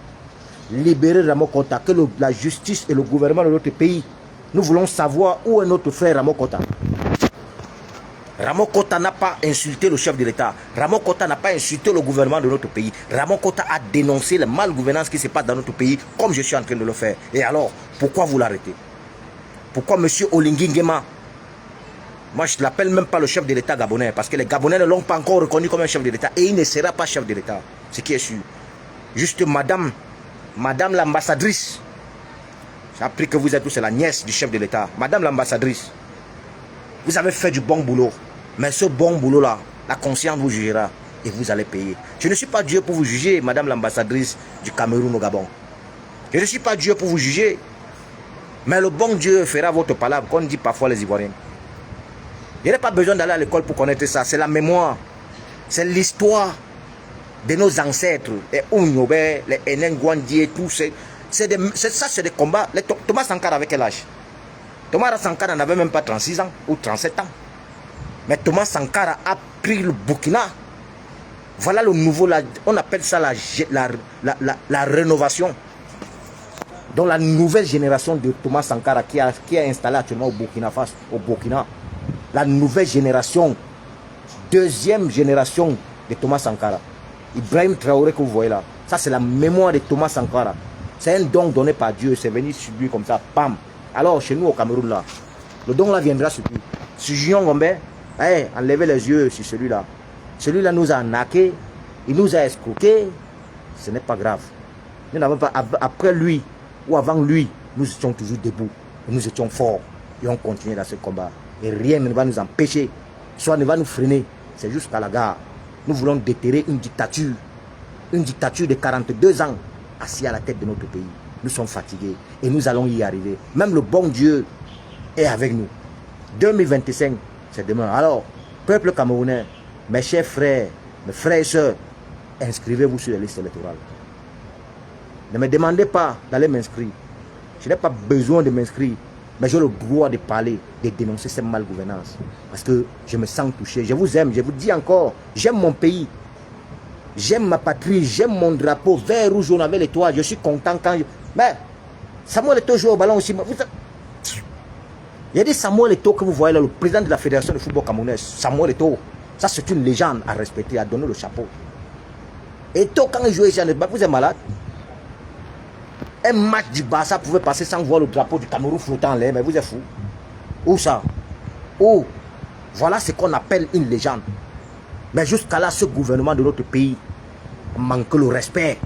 A: Libérer Ramokota. Que la justice et le gouvernement de notre pays, nous voulons savoir où est notre frère Ramokota. Ramokota n'a pas insulté le chef de l'État. Ramokota n'a pas insulté le gouvernement de notre pays. Ramokota a dénoncé la malgouvernance qui se passe dans notre pays, comme je suis en train de le faire. Et alors, pourquoi vous l'arrêtez? Pourquoi M. Oligui Nguema? Moi, je ne l'appelle même pas le chef de l'État gabonais, parce que les Gabonais ne l'ont pas encore reconnu comme un chef de l'État. Et il ne sera pas chef de l'État, ce qui est sûr. Juste madame l'ambassadrice. J'ai appris que vous êtes tous la nièce du chef de l'État. Madame l'ambassadrice, vous avez fait du bon boulot. Mais ce bon boulot-là, la conscience vous jugera et vous allez payer. Je ne suis pas Dieu pour vous juger, madame l'ambassadrice du Cameroun au Gabon. Je ne suis pas Dieu pour vous juger. Mais le bon Dieu fera votre palabre, comme dit parfois les Ivoiriens. Je n'ai pas besoin d'aller à l'école pour connaître ça. C'est la mémoire. C'est l'histoire de nos ancêtres. Les Ounyobe, les Enengwandi et tout. Ça, c'est des combats. Thomas Sankara avait quel âge? Thomas Sankara n'avait même pas 36 ans ou 37 ans. Mais Thomas Sankara a pris le Burkina. Voilà le nouveau, on appelle ça la rénovation. Donc la nouvelle génération de Thomas Sankara qui est installée actuellement au Burkina Faso, au Burkina. La nouvelle génération, deuxième génération de Thomas Sankara. Ibrahim Traoré que vous voyez là. Ça c'est la mémoire de Thomas Sankara. C'est un don donné par Dieu. C'est venu sur lui comme ça. Pam. Alors chez nous au Cameroun là, le don là viendra sur lui. Sur Julien Gombe, enlevez les yeux sur celui-là. Celui-là nous a arnaqué, il nous a escroqué. Ce n'est pas grave. Nous n'avons pas, après lui ou avant lui, nous étions toujours debout. Et nous étions forts. Et on continue dans ce combat. Et rien ne va nous empêcher, soit ne va nous freiner. C'est jusqu'à la gare. Nous voulons déterrer une dictature de 42 ans assis à la tête de notre pays. Nous sommes fatigués et nous allons y arriver. Même le bon Dieu est avec nous. 2025, c'est demain. Alors, peuple camerounais, mes chers frères, mes frères et sœurs, inscrivez-vous sur les listes électorales. Ne me demandez pas d'aller m'inscrire. Je n'ai pas besoin de m'inscrire. Mais j'ai le droit de parler, de dénoncer cette malgouvernance. Parce que je me sens touché. Je vous aime, je vous dis encore, j'aime mon pays. J'aime ma patrie, j'aime mon drapeau vert, rouge, jaune avec l'étoile. Je suis content quand... Mais Samuel Eto'o joue au ballon aussi. Il y a des Samuel Eto'o que vous voyez là, le président de la Fédération de football camerounaise. Samuel Eto'o. Ça, c'est une légende à respecter, à donner le chapeau. Eto'o, quand il jouait ici, vous êtes malade. Un match du Barça pouvait passer sans voir le drapeau du Cameroun flottant en l'air, mais vous êtes fou. Où ça? Où? Voilà ce qu'on appelle une légende. Mais jusqu'à là, ce gouvernement de notre pays manque le respect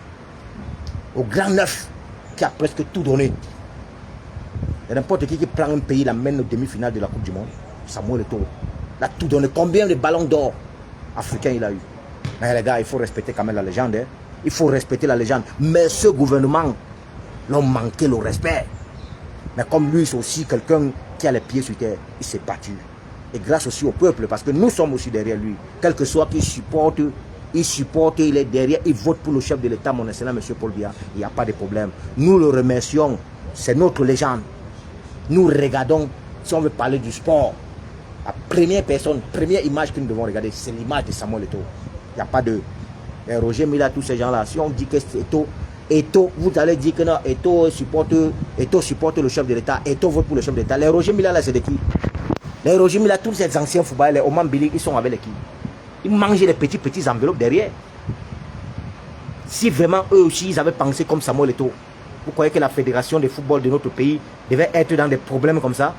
A: au grand neuf qui a presque tout donné. Et n'importe qui prend un pays, l'amène aux demi-finales de la Coupe du Monde. Samuel Eto'o. Il a tout donné. Combien de ballons d'or africains il a eu? Mais les gars, il faut respecter quand même la légende. Hein. Il faut respecter la légende. Mais ce gouvernement l'ont manqué le respect. Mais comme lui, c'est aussi quelqu'un qui a les pieds sur terre. Il s'est battu. Et grâce aussi au peuple, parce que nous sommes aussi derrière lui. Quel que soit qu'il supporte, il est derrière, il vote pour le chef de l'État, mon excellent M. Paul Biya. Il n'y a pas de problème. Nous le remercions. C'est notre légende. Nous regardons, si on veut parler du sport, la première personne, première image que nous devons regarder, c'est l'image de Samuel Eto'o. Il n'y a pas de Roger Mila, tous ces gens-là. Si on dit que c'est Eto'o, vous allez dire que non, Eto'o supporte le chef de l'État, Eto'o vote pour le chef de l'État. Les Roger Mila, là, c'est de qui? Les Roger Mila, tous ces anciens footballeurs, les Oman Billy, ils sont avec les qui? Ils mangent les petits enveloppes derrière. Si vraiment eux aussi, ils avaient pensé comme Samuel Eto'o, vous croyez que la fédération de football de notre pays devait être dans des problèmes comme ça?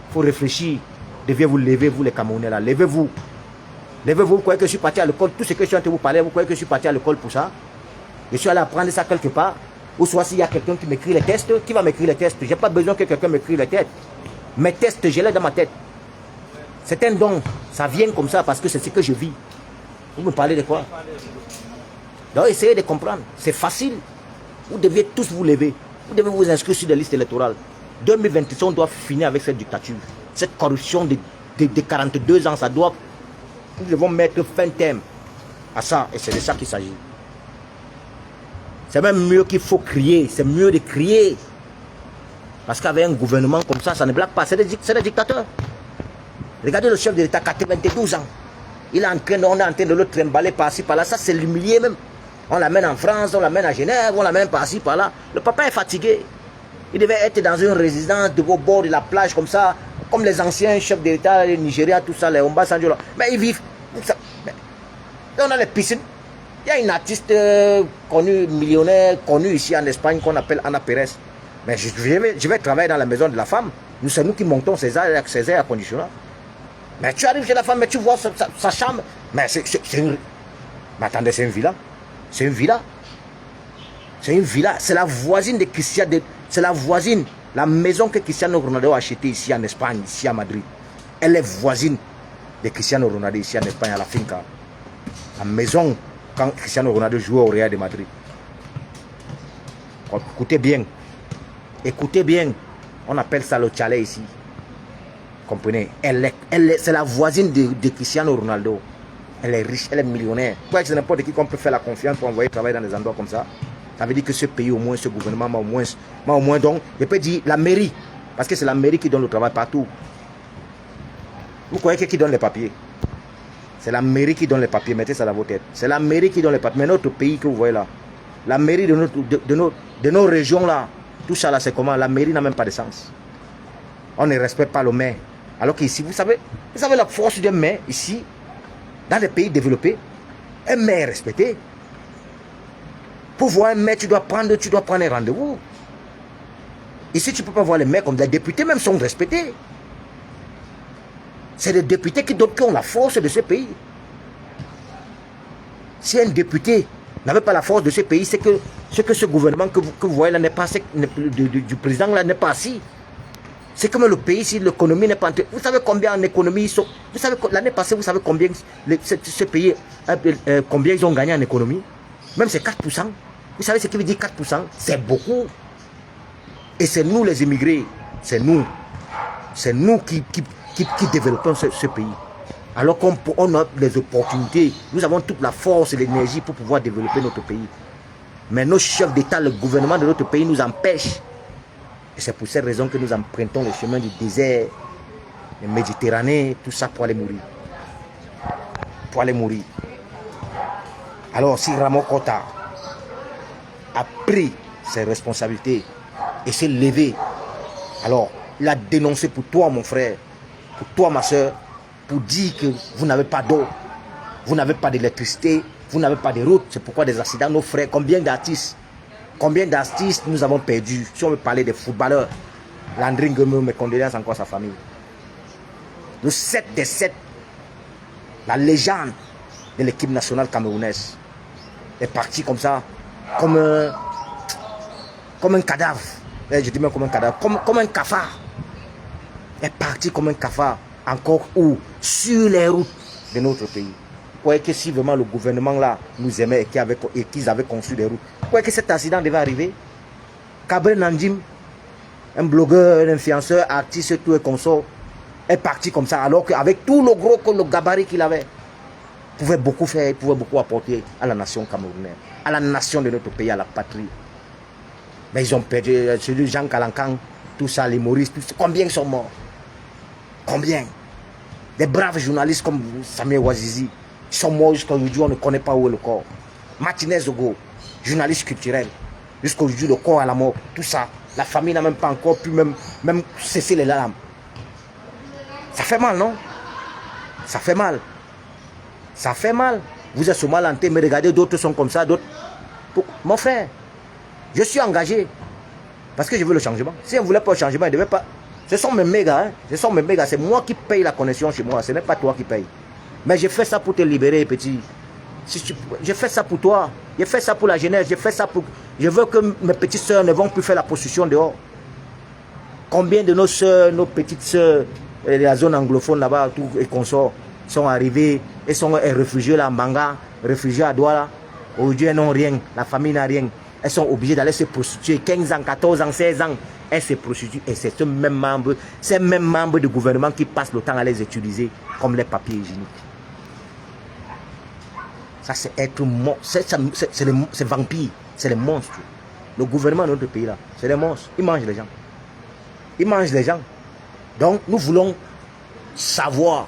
A: Il faut réfléchir. Deviez vous lever, vous les Camerounais là. Levez-vous. Levez-vous. Vous croyez que je suis parti à l'école? Tout ce que je suis en train de vous parler, vous croyez que je suis parti à l'école pour ça? Je suis allé apprendre ça quelque part. Ou soit s'il y a quelqu'un qui m'écrit les tests, qui va m'écrire les tests? Je n'ai pas besoin que quelqu'un m'écrive les tests. Mes tests, je l'ai dans ma tête. C'est un don. Ça vient comme ça parce que c'est ce que je vis. Vous me parlez de quoi? Donc essayez de comprendre. C'est facile. Vous deviez tous vous lever. Vous devez vous inscrire sur des listes électorales. 2026, on doit finir avec cette dictature. Cette corruption de 42 ans, ça doit... Nous devons mettre fin terme à ça. Et c'est de ça qu'il s'agit. C'est même mieux qu'il faut crier. C'est mieux de crier. Parce qu'avec un gouvernement comme ça ne blague pas. C'est des dictateurs. Regardez le chef de l'État, 92 ans. On est en train de le trimballer par-ci, par-là. Ça, c'est l'humilier même. On l'amène en France, on l'amène à Genève, on l'amène par-ci, par-là. Le papa est fatigué. Il devait être dans une résidence au bord de la plage comme ça, comme les anciens chefs d'État, les Nigériens, tout ça, les Obasanjo. Mais ils vivent. On a les piscines. Il y a une artiste connue, millionnaire, connue ici en Espagne qu'on appelle Anna Pérez. Mais je vais travailler dans la maison de la femme. C'est nous qui montons ces airs conditionnels. Mais tu arrives chez la femme, mais tu vois sa chambre. Mais mais attendez, c'est une villa. C'est une villa. C'est une villa. C'est la voisine de Cristiano. C'est la voisine. La maison que Cristiano Ronaldo a achetée ici en Espagne, ici à Madrid. Elle est voisine de Cristiano Ronaldo ici en Espagne, à la finca. La maison quand Cristiano Ronaldo jouait au Real de Madrid. Écoutez bien. Écoutez bien. On appelle ça le chalet ici. Comprenez? C'est la voisine de Cristiano Ronaldo. Elle est riche, elle est millionnaire. Vous croyez que c'est n'importe qui qu'on peut faire la confiance pour envoyer travailler dans des endroits comme ça? Ça veut dire que ce pays, au moins, ce gouvernement m'a au moins donc, je peux dire la mairie. Parce que c'est la mairie qui donne le travail partout. Vous croyez que qui donne les papiers? C'est la mairie qui donne les papiers, mettez ça dans vos têtes. C'est la mairie qui donne les papiers. Mais notre pays que vous voyez là, la mairie de nos régions là, tout ça là, c'est comment? La mairie n'a même pas de sens. On ne respecte pas le maire. Alors qu'ici, vous savez la force d'un maire, ici, dans les pays développés, un maire est respecté. Pour voir un maire, tu dois prendre un rendez-vous. Ici, tu ne peux pas voir les maires comme les députés, même sont respectés. C'est les députés qui ont la force de ce pays. Si un député n'avait pas la force de ce pays, c'est que ce gouvernement que vous voyez là n'est pas du président là n'est pas assis. C'est comme le pays, si l'économie n'est pas en train. Vous savez combien en économie ils sont. Vous savez l'année passée, vous savez combien ce pays, combien ils ont gagné en économie? Même c'est 4%. Vous savez ce qui veut dire 4%? C'est beaucoup. Et c'est nous les immigrés. C'est nous. C'est nous qui développons ce pays. Alors qu'on a les opportunités. Nous avons toute la force et l'énergie pour pouvoir développer notre pays. Mais nos chefs d'État, le gouvernement de notre pays nous empêchent. Et c'est pour cette raison que nous empruntons le chemin du désert, la Méditerranée, tout ça pour aller mourir. Pour aller mourir. Alors si Ramon Kota a pris ses responsabilités et s'est levé, alors il a dénoncé pour toi mon frère, pour toi ma soeur, pour dire que vous n'avez pas d'eau, vous n'avez pas d'électricité, vous n'avez pas de route. C'est pourquoi des accidents, nos frères, combien d'artistes nous avons perdu? Si on veut parler des footballeurs, Landry Nguemo, mes condoléances encore à sa famille. Le 7 des 7, la légende de l'équipe nationale camerounaise, est parti comme ça, comme un cadavre. Je dis même comme un cadavre, comme un cafard. Est parti comme un cafard. encore où? Sur les routes de notre pays. Vous croyez que si vraiment le gouvernement là nous aimait et qu'ils avaient conçu des routes, vous croyez que cet accident devait arriver? Kabré Nandim, un blogueur, un influenceur, artiste, tout et consort, est parti comme ça, alors qu'avec tout le gros le gabarit qu'il avait, il pouvait beaucoup faire, il pouvait beaucoup apporter à la nation camerounaise, à la nation de notre pays, à la patrie. Mais ils ont perdu, celui Jean Kalankan, tout ça, les Maurice, tout ça. Combien sont morts? Combien? Des braves journalistes comme Samuel Ouazizi, ils sont morts jusqu'à aujourd'hui, on ne connaît pas où est le corps. Martinez Ogo, journaliste culturel, jusqu'à aujourd'hui, le corps à la mort, tout ça. La famille n'a même pas encore pu même cesser les larmes. Ça fait mal, non? Ça fait mal. Ça fait mal. Vous êtes sur Malanté, mais regardez, d'autres sont comme ça, d'autres... Mon frère, je suis engagé parce que je veux le changement. Si on ne voulait pas le changement, il ne devait pas... Ce sont mes mégas, hein? Ce sont mes mégas. C'est moi qui paye la connexion chez moi. Ce n'est pas toi qui paye. Mais j'ai fait ça pour te libérer, petit. J'ai fait ça pour toi. J'ai fait ça pour la jeunesse. J'ai fait ça pour... Je veux que mes petites soeurs ne vont plus faire la prostitution dehors. Combien de nos soeurs, nos petites soeurs, de la zone anglophone là-bas, tout et consorts, sont arrivés et sont réfugiés là, en Banga, réfugiés à Douala. Aujourd'hui, elles n'ont rien. La famille n'a rien. Elles sont obligées d'aller se prostituer. 15 ans, 14 ans, 16 ans. Elles se prostituent. Et c'est ces mêmes membres du gouvernement qui passent le temps à les utiliser comme les papiers hygiéniques. Ça, c'est être monstre. C'est vampire. C'est les monstres. Le gouvernement de notre pays là, c'est des monstres. Ils mangent les gens. Ils mangent les gens. Donc, nous voulons savoir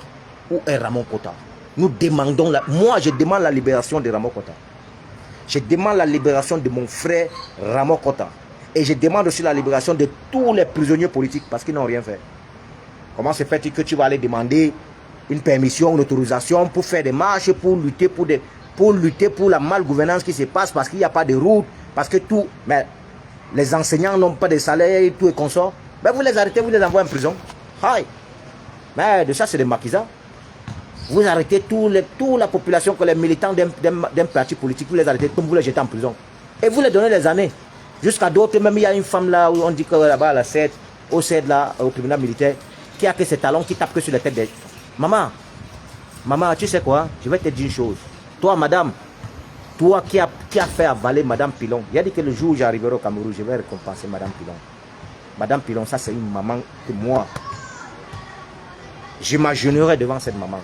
A: où est Ramon Kota. Nous demandons, moi je demande la libération de Ramon Kota. Je demande la libération de mon frère Ramon Kota. Et je demande aussi la libération de tous les prisonniers politiques parce qu'ils n'ont rien fait. Comment se fait-il que tu vas aller demander une permission, une autorisation pour faire des marches, pour lutter pour la malgouvernance qui se passe parce qu'il n'y a pas de route, parce que tout... Mais les enseignants n'ont pas de salaire et tout et consort. Ben vous les arrêtez, vous les envoyez en prison. Aïe. Mais de ça, c'est des maquisards. Vous arrêtez toute la population, que les militants d'un parti politique, vous les arrêtez, comme vous les jetez en prison. Et vous les donnez des années. Jusqu'à d'autres, même il y a une femme là, où on dit que là-bas, à la 7, au 7 là, au tribunal militaire, qui a que ses talons, qui tape que sur la tête des... Maman, tu sais quoi? Je vais te dire une chose. Toi, madame, toi qui a fait avaler Madame Pilon, il a dit que le jour où j'arriverai au Cameroun, je vais récompenser Madame Pilon. Madame Pilon, ça c'est une maman que moi, je m'agenouillerai devant cette maman.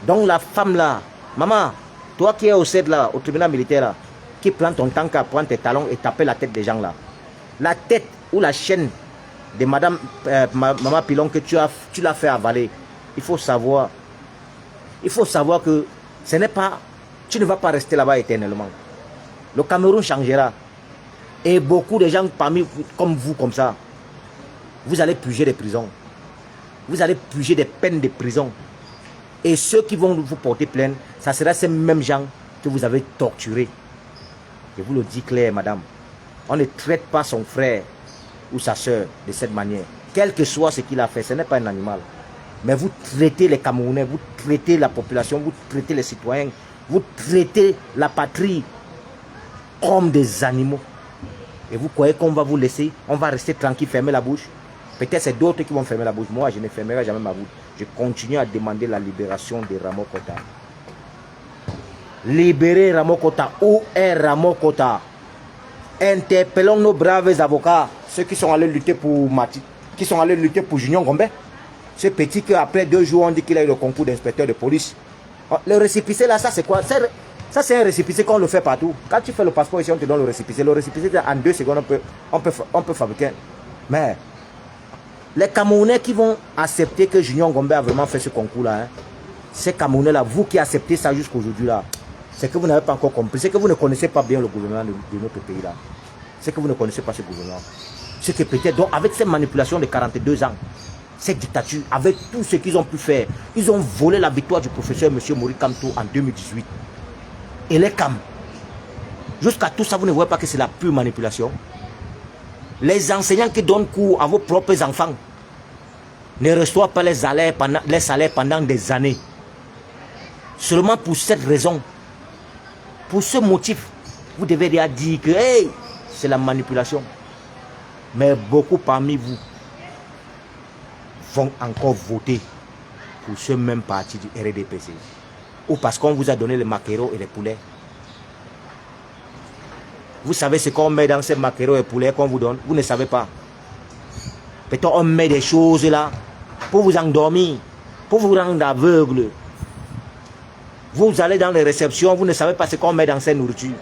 A: Donc la femme là, maman, toi qui es au CED là, au tribunal militaire là, qui prend ton temps qu'à prendre tes talons et taper la tête des gens là. La tête ou la chaîne de Madame Maman Pilon que tu l'as fait avaler. Il faut savoir que ce n'est pas, tu ne vas pas rester là-bas éternellement. Le Cameroun changera. Et beaucoup de gens parmi comme vous, comme ça, vous allez purger des prisons. Vous allez purger des peines de prison. Et ceux qui vont vous porter plainte, ça sera ces mêmes gens que vous avez torturés. Je vous le dis clair, madame. On ne traite pas son frère ou sa soeur de cette manière. Quel que soit ce qu'il a fait, ce n'est pas un animal. Mais vous traitez les Camerounais, vous traitez la population, vous traitez les citoyens, vous traitez la patrie comme des animaux. Et vous croyez qu'on va vous laisser, on va rester tranquille, fermer la bouche? Peut-être c'est d'autres qui vont fermer la bouche. Moi, je ne fermerai jamais ma bouche. Je continue à demander la libération de Ramon Kota. Libérez Ramon Kota. Où est Ramon Kota? Interpellons nos braves avocats, ceux qui sont allés lutter pour Junior Gombe. Ce petit qu'après 2 jours, on dit qu'il a eu le concours d'inspecteur de police. Le récépissé là, ça c'est quoi? Ça c'est un récépissé qu'on le fait partout. Quand tu fais le passeport ici, on te donne le récépissé. Le récépissé, en 2 secondes, on peut fabriquer. Mais les Camerounais qui vont accepter que Junior Gombe a vraiment fait ce concours-là, hein, ces Camerounais-là, vous qui acceptez ça jusqu'aujourd'hui là, c'est que vous n'avez pas encore compris. C'est que vous ne connaissez pas bien le gouvernement de notre pays-là. C'est que vous ne connaissez pas ce gouvernement. C'est que peut-être, donc, avec ces manipulations de 42 ans, cette dictature, avec tout ce qu'ils ont pu faire, ils ont volé la victoire du professeur M. Maurice Kamto en 2018. Et les CAM. Jusqu'à tout ça, vous ne voyez pas que c'est la pure manipulation. Les enseignants qui donnent cours à vos propres enfants ne reçoivent pas les salaires pendant des années. Seulement pour cette raison, pour ce motif, vous devez dire que hey, c'est la manipulation. Mais beaucoup parmi vous vont encore voter pour ce même parti du RDPC. Ou parce qu'on vous a donné les maquereaux et les poulets. Vous savez ce qu'on met dans ces maquereaux et poulets qu'on vous donne? Vous ne savez pas. Peut-être on met des choses là pour vous endormir, pour vous rendre aveugle. Vous allez dans les réceptions, vous ne savez pas ce qu'on met dans ces nourritures.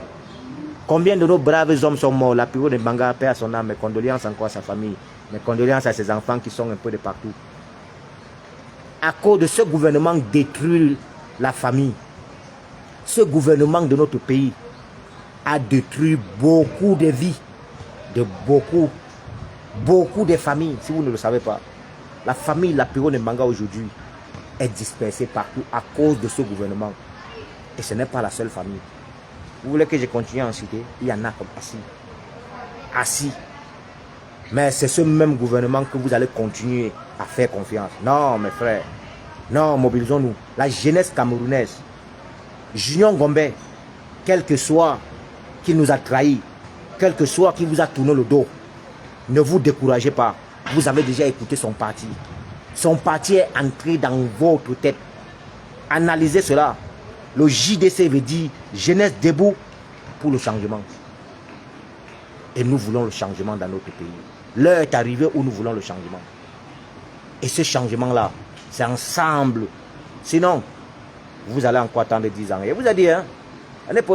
A: Combien de nos braves hommes sont morts? La période de Banga, paix à son âme, mes condoléances encore à sa famille, mes condoléances à ses enfants qui sont un peu de partout. À cause de ce gouvernement détruit la famille. Ce gouvernement de notre pays a détruit beaucoup de vies, de beaucoup de familles, si vous ne le savez pas. La famille, la période de Banga aujourd'hui est dispersée partout à cause de ce gouvernement. Et ce n'est pas la seule famille. Vous voulez que je continue à en citer? Il y en a comme assis. Mais c'est ce même gouvernement que vous allez continuer à faire confiance. Non, mes frères. Non, mobilisons-nous. La jeunesse camerounaise. Junior Gombe, quel que soit qui nous a trahis, quel que soit qui vous a tourné le dos, ne vous découragez pas. Vous avez déjà écouté son parti. Son parti est entré dans votre tête. Analysez cela. Le JDC veut dire jeunesse debout pour le changement. Et nous voulons le changement dans notre pays. L'heure est arrivée où nous voulons le changement. Et ce changement-là, c'est ensemble. Sinon, vous allez encore attendre 10 ans. Et vous avez dit, hein,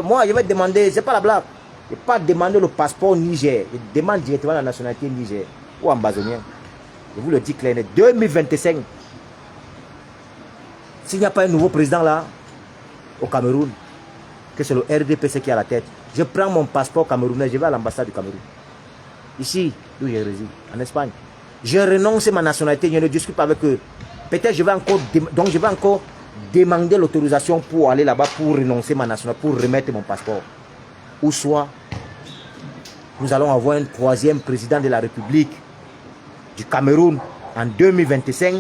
A: moi, je vais demander, c'est pas la blague. Je ne vais pas demander le passeport Niger. Je demande directement la nationalité Niger ou ambazonien. Je vous le dis clairement, 2025, s'il n'y a pas un nouveau président là, au Cameroun, que c'est le RDPC qui est à la tête, je prends mon passeport camerounais, je vais à l'ambassade du Cameroun. Ici, d'où je réside, en Espagne. Je renonce à ma nationalité, je ne discute pas avec eux. Peut-être je vais encore demander l'autorisation pour aller là-bas, pour renoncer à ma nationalité, pour remettre mon passeport. Ou soit, nous allons avoir un troisième président de la République du Cameroun en 2025,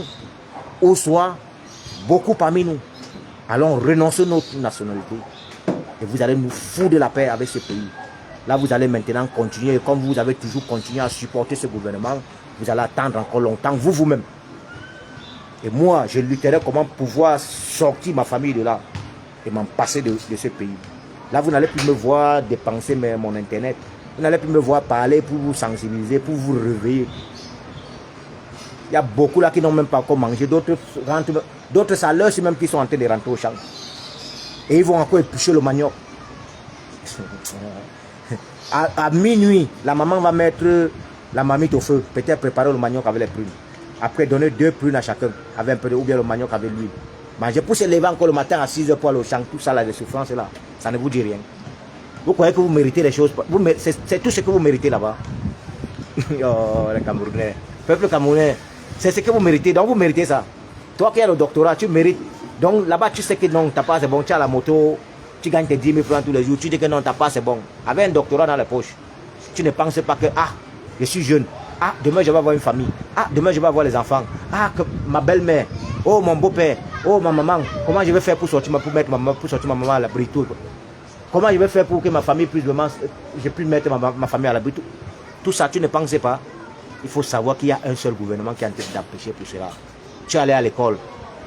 A: ou soit, beaucoup parmi nous allons renoncer à notre nationalité. Et vous allez nous foutre de la paix avec ce pays. Là, vous allez maintenant continuer, comme vous avez toujours continué à supporter ce gouvernement, vous allez attendre encore longtemps, vous-même. Et moi, je lutterai comment pouvoir sortir ma famille de là et m'en passer de ce pays. Là, vous n'allez plus me voir dépenser mon internet. Vous n'allez plus me voir parler pour vous sensibiliser, pour vous réveiller. Il y a beaucoup là qui n'ont même pas encore mangé. D'autres saleurs, c'est même qui sont en train de rentrer au champ. Et ils vont encore éplucher le manioc. À minuit, la maman va mettre la marmite au feu. Peut-être préparer le manioc avec les prunes. Après, donner 2 prunes à chacun. Avec un peu de, ou bien le manioc avec l'huile. Manger pour se lever encore le matin à 6 h pour aller au champ. Tout ça, là, les souffrances là. Ça ne vous dit rien. Vous croyez que vous méritez les choses. C'est tout ce que vous méritez là-bas. Oh, les Camerounais. Peuple camerounais. C'est ce que vous méritez. Donc, vous méritez ça. Toi qui as le doctorat, tu mérites. Donc, là-bas, tu sais que non, ta part, c'est bon. Tu as la moto. Tu gagnes tes 10 000 francs tous les jours. Tu dis que non, ta part, c'est bon. Avec un doctorat dans les poches. Tu ne penses pas que, ah, je suis jeune. Ah, demain, je vais avoir une famille. Ah, demain, je vais avoir les enfants. Ah, que ma belle-mère. Oh, mon beau-père. Oh, ma maman. Comment je vais faire pour sortir ma maman à l'abri? Comment je vais faire pour que ma famille puisse je puisse mettre ma famille à l'abri? Tout ça, tu ne pensais pas. Il faut savoir qu'il y a un seul gouvernement qui est en train d'empêcher pour cela. Tu es allé à l'école,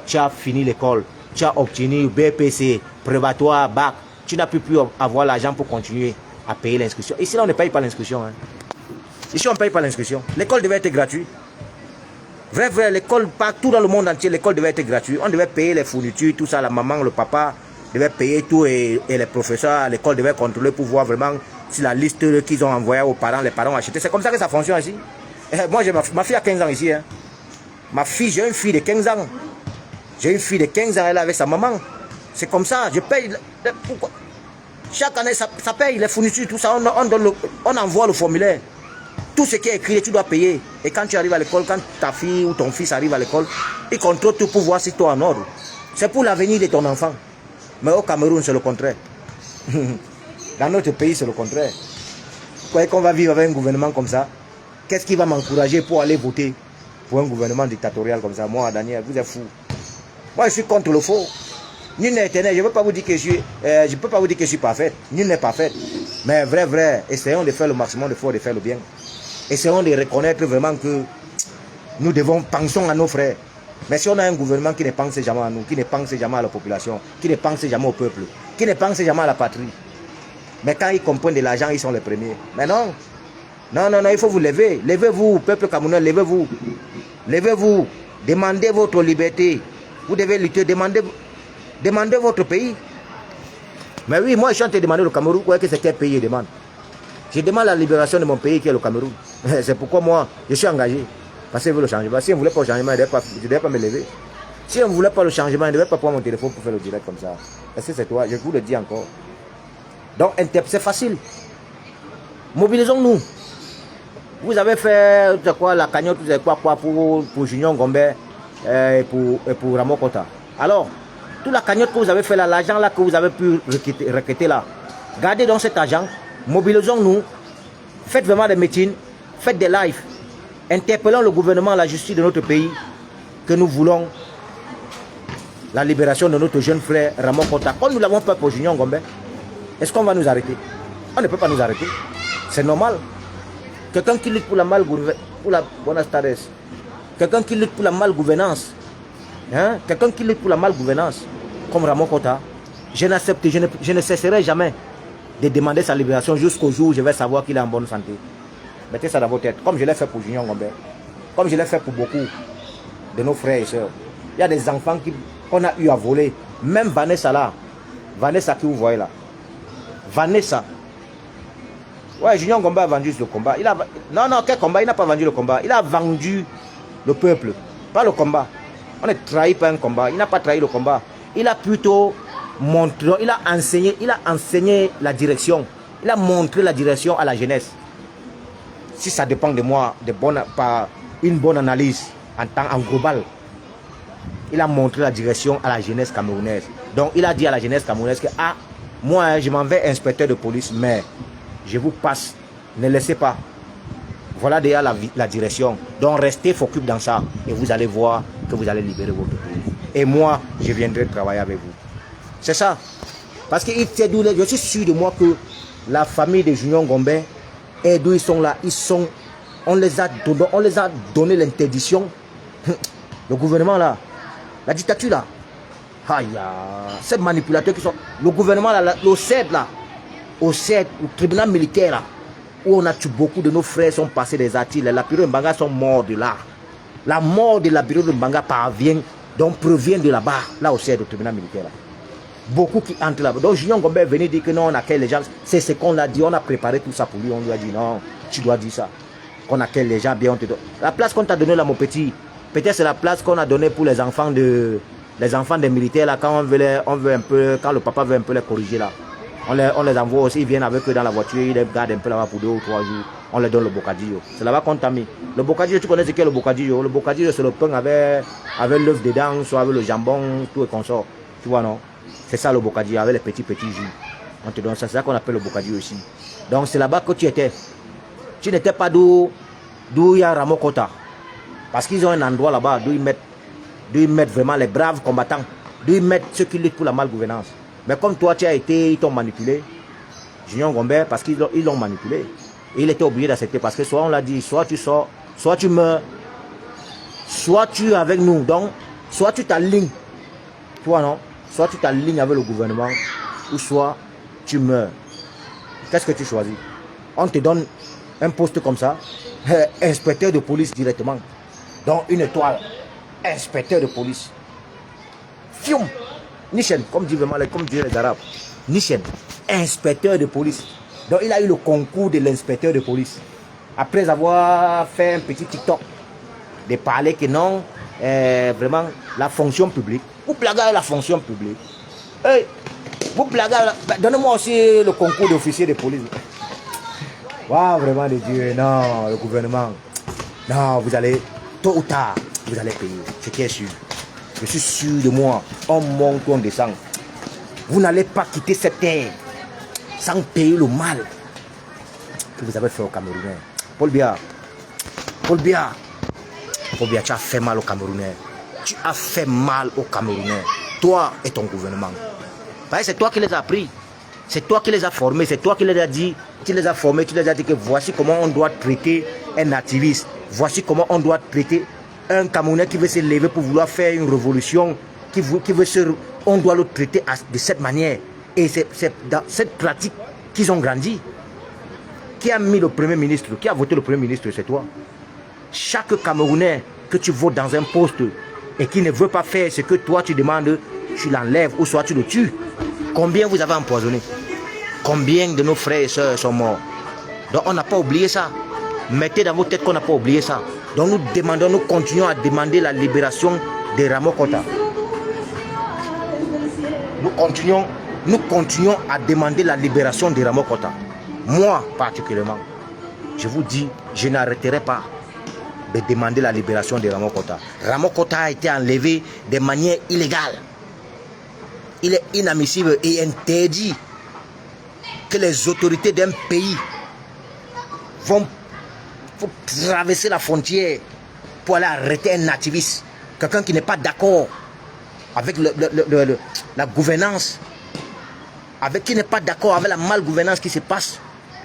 A: tu as fini l'école, tu as obtenu BPC, prévatoire, bac. Tu n'as plus pu avoir l'argent pour continuer à payer l'inscription. Ici, là, on ne paye pas l'inscription. Hein. Ici, on ne paye pas l'inscription. L'école devait être gratuite. Vrai, l'école, partout dans le monde entier, l'école devait être gratuite. On devait payer les fournitures, tout ça, la maman, le papa devait payer tout et les professeurs à l'école devaient contrôler pour voir vraiment si la liste qu'ils ont envoyée aux parents, les parents ont acheté. C'est comme ça que ça fonctionne ici. Moi, j'ai ma fille a 15 ans ici. Hein. Ma fille, j'ai une fille de 15 ans. J'ai une fille de 15 ans, elle est avec sa maman. C'est comme ça, je paye. Pourquoi? Chaque année, ça paye les fournitures, tout ça. On envoie le formulaire. Tout ce qui est écrit, tu dois payer. Et quand tu arrives à l'école, quand ta fille ou ton fils arrive à l'école, ils contrôlent tout pour voir si tu es en ordre. C'est pour l'avenir de ton enfant. Mais au Cameroun, c'est le contraire. Dans notre pays, c'est le contraire. Vous croyez qu'on va vivre avec un gouvernement comme ça? Qu'est-ce qui va m'encourager pour aller voter pour un gouvernement dictatorial comme ça? Moi, Daniel, vous êtes fou. Moi, je suis contre le faux. Nul n'est éternel. Je ne peux pas vous dire que je suis parfait. Nul n'est parfait. Mais vrai, essayons de faire le maximum d'efforts, de faire le bien. Essayons de reconnaître vraiment que nous devons penser à nos frères. Mais si on a un gouvernement qui ne pense jamais à nous, qui ne pense jamais à la population, qui ne pense jamais au peuple, qui ne pense jamais à la patrie, mais quand ils comprennent de l'argent, ils sont les premiers. Mais non, il faut vous lever. Levez-vous, peuple camerounais, levez-vous. Levez-vous, demandez votre liberté. Vous devez lutter, demandez votre pays. Mais oui, moi je suis en train de demander au Cameroun, que c'est quel pays je demande. Je demande la libération de mon pays qui est le Cameroun. C'est pourquoi moi, je suis engagé. Parce qu'il veut le changement. Si on ne voulait pas le changement, je ne devais pas me lever. Si on ne voulait pas le changement, je ne devais pas prendre mon téléphone pour faire le direct comme ça. Parce que c'est toi, je vous le dis encore. Donc, c'est facile. Mobilisons-nous. Vous avez fait quoi, la cagnotte, vous avez quoi pour Junior Ngombe et pour Ramo Kota. Alors, toute la cagnotte que vous avez fait là, l'argent là que vous avez pu recruter là, gardez donc cet argent, mobilisons-nous, faites vraiment des meetings, faites des lives, interpellons le gouvernement, la justice de notre pays, que nous voulons la libération de notre jeune frère Ramo Kota. Comme nous l'avons fait pour Junior Ngombe, est-ce qu'on va nous arrêter? On ne peut pas nous arrêter. C'est normal. Quelqu'un qui lutte pour la quelqu'un qui lutte pour la malgouvernance, hein? Quelqu'un qui lutte pour la malgouvernance, comme Ramo Kota, je ne cesserai jamais de demander sa libération jusqu'au jour où je vais savoir qu'il est en bonne santé. Mettez ça dans votre tête, comme je l'ai fait pour Junior Ngombe, comme je l'ai fait pour beaucoup de nos frères et sœurs. Il y a des enfants qu'on a eu à voler. Même Vanessa là, Vanessa que vous voyez là, Vanessa. Ouais, Junior Ngombe a vendu le combat. Non, quel combat? Il n'a pas vendu le combat. Il a vendu le peuple, pas le combat. On ne trahit pas un combat. Il n'a pas trahi le combat. Il a plutôt montré, il a enseigné la direction. Il a montré la direction à la jeunesse. Si ça dépend de moi, par une bonne analyse en global, il a montré la direction à la jeunesse camerounaise. Donc il a dit à la jeunesse camerounaise que moi je m'en vais inspecteur de police, mais je vous passe, ne laissez pas. Voilà déjà la direction. Donc restez focus dans ça et vous allez voir que vous allez libérer votre pays. Et moi, je viendrai travailler avec vous. C'est ça. Parce que je suis sûr de moi que la famille de Junior Ngombe, et d'où ils sont là, on les a donné l'interdiction. Le gouvernement là, la dictature là, ces manipulateurs qui sont, le gouvernement là, le CED là, au tribunal militaire là, où on a tué beaucoup de nos frères sont passés des articles, la bureau de Mbanga sont morts de là. La mort de la bureau de Mbanga provient de là-bas, là au tribunal militaire là. Beaucoup qui entrent là-bas. Donc Junior Ngombe est venu dire que non, on a quel les gens, c'est ce qu'on a dit, on a préparé tout ça pour lui, on lui a dit non, tu dois dire ça. Qu'on a quel les gens bien, on te donne. La place qu'on t'a donnée là, mon petit, peut-être c'est la place qu'on a donnée pour les enfants des militaires là, quand on veut un peu, quand le papa veut un peu les corriger là. On les envoie aussi, ils viennent avec eux dans la voiture, ils les gardent un peu là-bas pour 2 ou 3 jours. On les donne le bocadillo. C'est là-bas qu'on t'a mis. Le bocadillo, tu connais ce qu'est le bocadillo? Le bocadillo, c'est le pain avec l'œuf dedans, soit avec le jambon, tout et consort. Tu vois, non? C'est ça le bocadillo, avec les petits jus. On te donne ça, c'est ça qu'on appelle le bocadillo ici. Donc c'est là-bas que tu étais. Tu n'étais pas d'où il y a Ramo Kota. Parce qu'ils ont un endroit là-bas d'où ils mettent vraiment les braves combattants. D'où ils mettent ceux qui luttent pour la malgouvernance. Mais comme toi, ils t'ont manipulé, Junior Ngombe, parce qu'ils l'ont manipulé. Et il était obligé d'accepter parce que soit on l'a dit, soit tu sors, soit tu meurs, soit tu es avec nous. Donc, soit tu t'alignes, tu vois non? Soit tu t'alignes avec le gouvernement, ou soit tu meurs. Qu'est-ce que tu choisis? On te donne un poste comme ça, inspecteur de police directement. Donc une étoile, inspecteur de police. Fium! Nishen, comme disent les Arabes. Nishen, inspecteur de police. Donc il a eu le concours de l'inspecteur de police. Après avoir fait un petit TikTok, de parler que non, vraiment, la fonction publique. Vous blaguez la fonction publique. Hey, vous blaguez, donnez-moi aussi le concours d'officier de police. Waouh, vraiment de Dieu, non, le gouvernement. Non, vous allez, tôt ou tard, vous allez payer. C'est qui est sûr. Je suis sûr de moi, on monte ou on descend. Vous n'allez pas quitter cette terre sans payer le mal que vous avez fait au Camerounais. Paul Biya, tu as fait mal au Camerounais. Tu as fait mal au Camerounais. Toi et ton gouvernement. C'est toi qui les as pris. C'est toi qui les as formés. C'est toi qui les as dit. Tu les as formés. Tu les as dit que voici comment on doit traiter un activiste. Voici comment on doit traiter
B: un Camerounais qui veut se lever pour vouloir faire une révolution, on doit le traiter de cette manière. Et c'est dans cette pratique qu'ils ont grandi. Qui a mis le Premier ministre, qui a voté le Premier ministre, c'est toi. Chaque Camerounais que tu votes dans un poste et qui ne veut pas faire ce que toi tu demandes, tu l'enlèves ou soit tu le tues. Combien vous avez empoisonné? Combien de nos frères et sœurs sont morts? Donc on n'a pas oublié ça. Mettez dans vos têtes qu'on n'a pas oublié ça. Donc nous continuons à demander la libération de Ramokota. Nous continuons à demander la libération de Ramokota. Moi, particulièrement, je vous dis, je n'arrêterai pas de demander la libération de Ramokota. Ramokota a été enlevé de manière illégale. Il est inadmissible et interdit que les autorités d'un pays vont traverser la frontière pour aller arrêter un nativiste. Quelqu'un qui n'est pas d'accord avec la gouvernance, qui n'est pas d'accord avec la malgouvernance qui se passe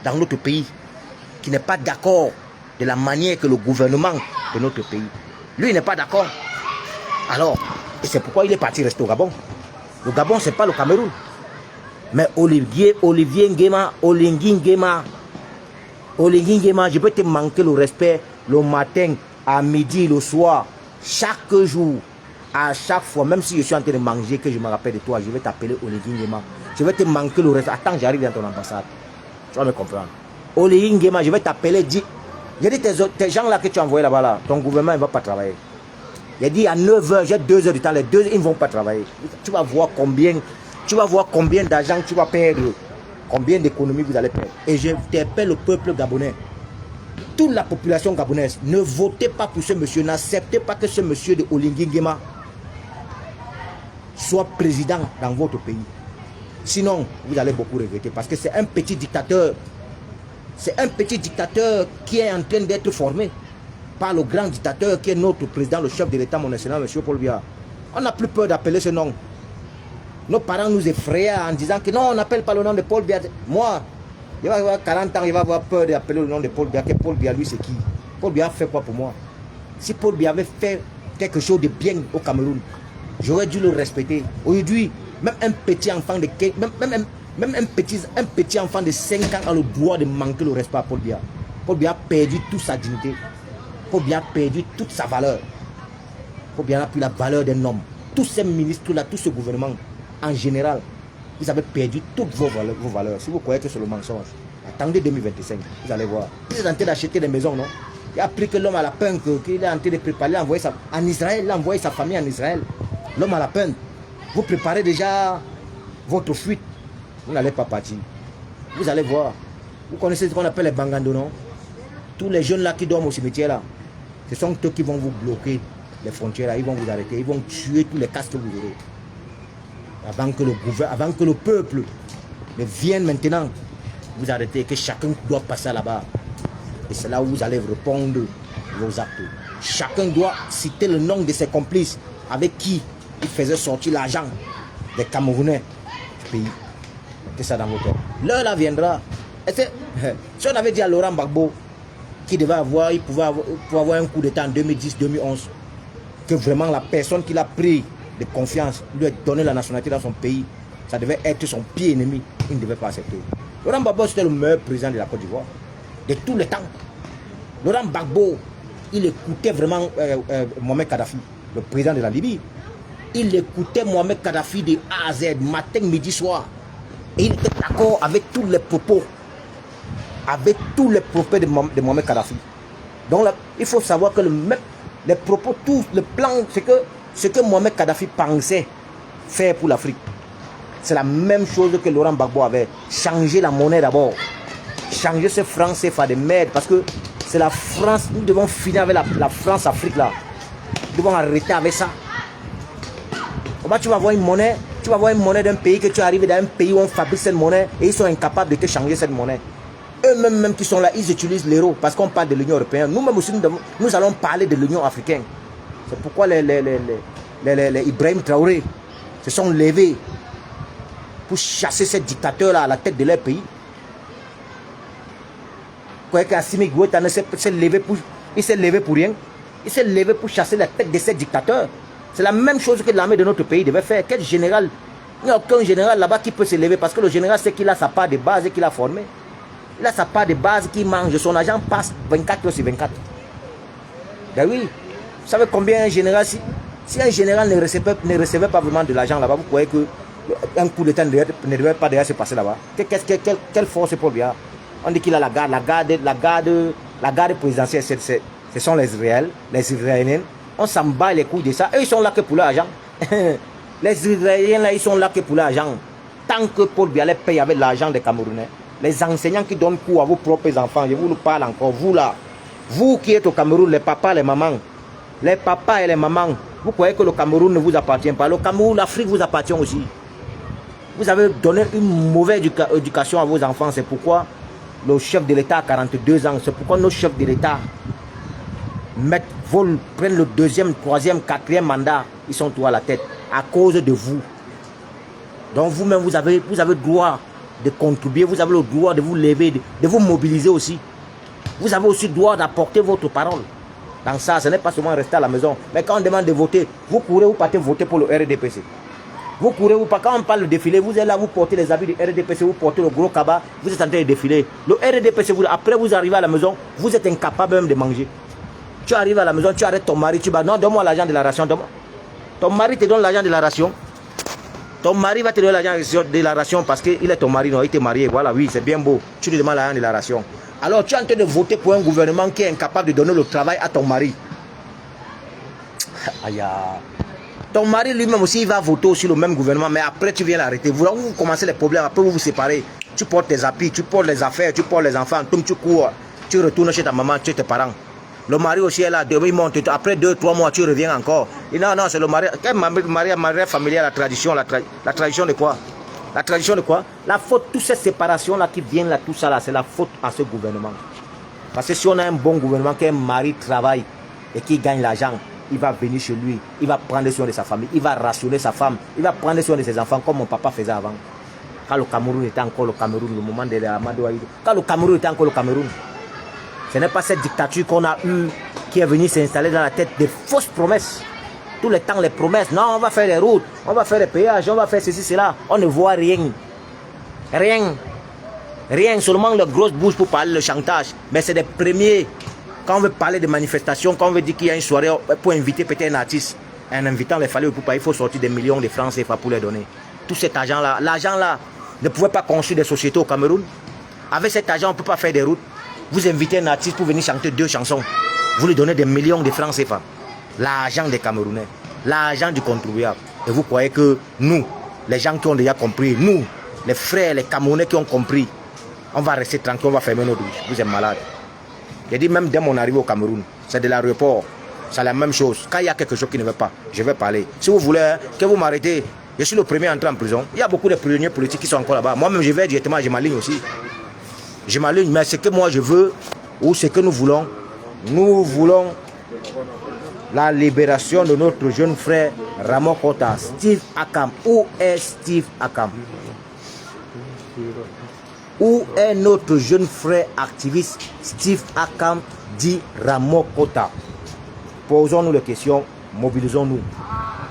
B: dans notre pays, qui n'est pas d'accord de la manière que le gouvernement de notre pays. Lui, il n'est pas d'accord. Alors, et c'est pourquoi il est parti rester au Gabon. Le Gabon, ce n'est pas le Cameroun. Mais Olivier Nguema, je peux te manquer le respect le matin, à midi, le soir, chaque jour, à chaque fois, même si je suis en train de manger, que je me rappelle de toi, je vais t'appeler Olivier Nguema. Je vais te manquer le respect. Attends, j'arrive dans ton ambassade. Tu vas me comprendre. Olivier Nguema, je vais t'appeler. J'ai dit, tes gens là que tu as envoyés là-bas, là, ton gouvernement ne va pas travailler. J'ai dit, à 9 h, j'ai 2 heures de temps, les deux, ils ne vont pas travailler. Tu vas voir combien d'argent tu vas perdre, combien d'économies vous allez perdre. Et je t'appelle le peuple gabonais. Toute la population gabonaise, ne votez pas pour ce monsieur, n'acceptez pas que ce monsieur de Oligui Nguema soit président dans votre pays. Sinon, vous allez beaucoup regretter parce que c'est un petit dictateur. C'est un petit dictateur qui est en train d'être formé par le grand dictateur qui est notre président, le chef de l'État, mon national, M. Paul Biya. On n'a plus peur d'appeler ce nom. Nos parents nous effrayaient en disant que non, on n'appelle pas le nom de Paul Biya. Moi, il va avoir 40 ans, il va avoir peur d'appeler le nom de Paul Biya. Que Paul Biya, lui, c'est qui? Paul Biya fait quoi pour moi? Si Paul Biya avait fait quelque chose de bien au Cameroun, j'aurais dû le respecter. Aujourd'hui, même un petit enfant de même un petit enfant de 5 ans a le droit de manquer le respect à Paul Biya. Paul Biya a perdu toute sa dignité. Paul Biya a perdu toute sa valeur. Paul Biya n'a plus la valeur d'un homme. Tous ces ministres-là, tout ce gouvernement, en général, vous avez perdu toutes vos valeurs. Si vous croyez que c'est le mensonge, attendez 2025, vous allez voir. Vous êtes en train d'acheter des maisons, non? Il a appris que l'homme à la punk, qu'il est en train de préparer, il a envoyé en Israël, il a envoyé sa famille en Israël. L'homme à la punk, vous préparez déjà votre fuite. Vous n'allez pas partir. Vous allez voir. Vous connaissez ce qu'on appelle les bangandos, non? Tous les jeunes là qui dorment au cimetière là, ce sont eux qui vont vous bloquer les frontières là, ils vont vous arrêter, ils vont tuer tous les casques que vous aurez. Avant que le peuple ne vienne maintenant vous arrêter, que chacun doit passer là-bas. Et c'est là où vous allez répondre vos actes. Chacun doit citer le nom de ses complices avec qui il faisait sortir l'argent des Camerounais du pays. C'est ça dans votre tête. L'heure là viendra. Si on avait dit à Laurent Gbagbo qu'il devait avoir, il pouvait avoir un coup d'état en 2010-2011, que vraiment la personne qui l'a pris de confiance, lui a donné la nationalité dans son pays, ça devait être son pied ennemi, il ne devait pas accepter. Laurent Gbagbo, c'était le meilleur président de la Côte d'Ivoire, de tous les temps. Laurent Gbagbo, il écoutait vraiment Mohamed Kadhafi, le président de la Libye. Il écoutait Mohamed Kadhafi de A à Z, matin, midi, soir. Et il était d'accord avec tous les propos, de Mohamed Kadhafi. Donc là, il faut savoir que les propos, tout le plan, ce que Mohamed Kadhafi pensait faire pour l'Afrique, c'est la même chose que Laurent Gbagbo avait. Changer la monnaie d'abord. Changer ce franc CFA de merde. Parce que c'est la France, nous devons finir avec la France-Afrique là. Nous devons arrêter avec ça. Comment tu vas voir une monnaie? Tu vas voir une monnaie d'un pays, que tu arrives dans un pays où on fabrique cette monnaie et ils sont incapables de te changer cette monnaie. Eux-mêmes qui sont là, ils utilisent l'euro parce qu'on parle de l'Union européenne. Nous-mêmes aussi, nous allons parler de l'Union africaine. C'est pourquoi les Ibrahim Traoré se sont levés pour chasser ces dictateurs-là à la tête de leur pays. Vous croyez qu'Assimi Goïta s'est levé pour rien? Il s'est levé pour chasser la tête de ces dictateurs. C'est la même chose que l'armée de notre pays devait faire. Quel général? Il n'y a aucun général là-bas qui peut se lever parce que le général sait qu'il a sa part de base et qu'il a formé. Il a sa part de base qui mange. Son agent passe 24 heures sur 24. Ben oui. Vous savez combien un général, si un général ne recevait pas vraiment de l'argent là-bas, vous croyez qu'un coup d'état ne devait pas déjà se passer là-bas? Quelle force Paul Biya? On dit qu'il a la garde présidentielle, ce sont les Israéliens. On s'en bat les couilles de ça. Eux, ils sont là que pour l'argent. Les Israéliens, là, ils sont là que pour l'argent. Tant que Paul Biya les paye avec l'argent des Camerounais, les enseignants qui donnent cours à vos propres enfants, je vous le parle encore, vous là, vous qui êtes au Cameroun, les papas, les mamans, et les mamans, vous croyez que le Cameroun ne vous appartient pas? Le Cameroun, l'Afrique vous appartient aussi. Vous avez donné une mauvaise éducation à vos enfants. C'est pourquoi le chef de l'État a 42 ans. C'est pourquoi nos chefs de l'État prennent le deuxième, troisième, quatrième mandat. Ils sont tous à la tête à cause de vous. Donc vous-même, vous avez le droit de contribuer. Vous avez le droit de vous lever, de vous mobiliser aussi. Vous avez aussi le droit d'apporter votre parole. Dans ça, ce n'est pas seulement rester à la maison. Mais quand on demande de voter, vous courez ou partez voter pour le RDPC. Vous courez ou pas. Quand on parle de défilé, vous êtes là, vous portez les habits du RDPC, vous portez le gros cabas, vous êtes en train de défiler. Le RDPC, après vous arrivez à la maison, vous êtes incapable même de manger. Tu arrives à la maison, tu arrêtes ton mari, tu vas, non, donne-moi l'argent de la ration. Ton mari te donne l'argent de la ration. Ton mari va te donner l'argent de la ration parce qu'il est ton mari, non, il t'est marié. Voilà, oui, c'est bien beau. Tu lui demandes l'argent de la ration. Alors tu es en train de voter pour un gouvernement qui est incapable de donner le travail à ton mari. Aïe. Ton mari lui-même aussi, il va voter aussi le même gouvernement, mais après tu viens l'arrêter. Vous commencez les problèmes, après vous vous séparez. Tu portes tes habits, tu portes les affaires, tu portes les enfants, tu cours, tu retournes chez ta maman, chez tes parents. Le mari aussi est là, il monte, après 2-3 mois, tu reviens encore. Et non, c'est le mari. Quel mariage familial, la tradition de quoi? La tradition de quoi? La faute, toutes ces séparations-là qui viennent là, tout ça là, c'est la faute à ce gouvernement. Parce que si on a un bon gouvernement, qu'un mari travaille et qui gagne l'argent, il va venir chez lui, il va prendre soin de sa famille, il va rationner sa femme, il va prendre soin de ses enfants comme mon papa faisait avant. Quand le Cameroun était encore le Cameroun, le moment de Amadou Ahidjo, quand le Cameroun était encore le Cameroun, ce n'est pas cette dictature qu'on a eue qui est venue s'installer dans la tête des fausses promesses. Tout le temps les promesses, non, on va faire les routes, on va faire les péages, on va faire ceci, cela, on ne voit rien. Rien, seulement le grosse bouche pour parler le chantage. Mais c'est des premiers. Quand on veut parler de manifestations, quand on veut dire qu'il y a une soirée pour inviter peut-être un artiste, en invitant les fallait pour pas, il faut sortir des millions de francs CFA pour les donner. Tout cet argent-là, l'argent-là ne pouvait pas construire des sociétés au Cameroun. Avec cet argent, on ne peut pas faire des routes. Vous invitez un artiste pour venir chanter 2 chansons. Vous lui donnez des millions de francs CFA. L'argent des Camerounais, l'argent du contribuable. Et vous croyez que nous, les gens qui ont déjà compris, nous, les frères, les Camerounais qui ont compris, on va rester tranquille, on va fermer nos douches. Vous êtes malades. J'ai dit même dès mon arrivée au Cameroun, c'est de l'aéroport, c'est la même chose. Quand il y a quelque chose qui ne va pas, je vais parler. Si vous voulez que vous m'arrêtez, je suis le premier à entrer en prison. Il y a beaucoup de prisonniers politiques qui sont encore là-bas. Moi-même, je vais directement, je m'aligne aussi. Je m'aligne, mais ce que moi je veux, ou ce que nous voulons la libération de notre jeune frère Ramon Kota, Steve Akam. Où est Steve Akam? Où est notre jeune frère activiste Steve Akam dit Ramon Kota? Posons-nous les questions, mobilisons-nous.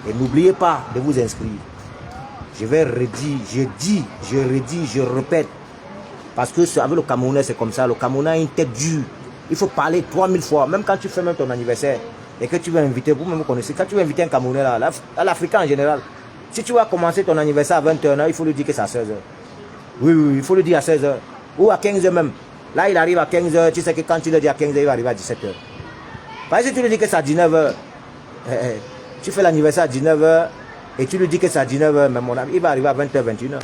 B: Et n'oubliez pas de vous inscrire. Je vais redire, je répète. Parce que avec le Camerounais, c'est comme ça. Le Camerounais a une tête dure. Il faut parler 3000 fois. Même quand tu fais même ton anniversaire et que tu veux inviter, vous-même vous connaissez, quand tu veux inviter un Camerounais là, l'Africain en général, si tu vas commencer ton anniversaire à 21h, il faut lui dire que c'est à 16h. Oui, il faut lui dire à 16h. Ou à 15h même. Là, il arrive à 15h. Tu sais que quand tu le dis à 15h, il va arriver à 17h. Parce que si tu lui dis que c'est à 19h, tu fais l'anniversaire à 19h et tu lui dis que c'est à 19h, mais mon ami, il va arriver à 20h, 21h.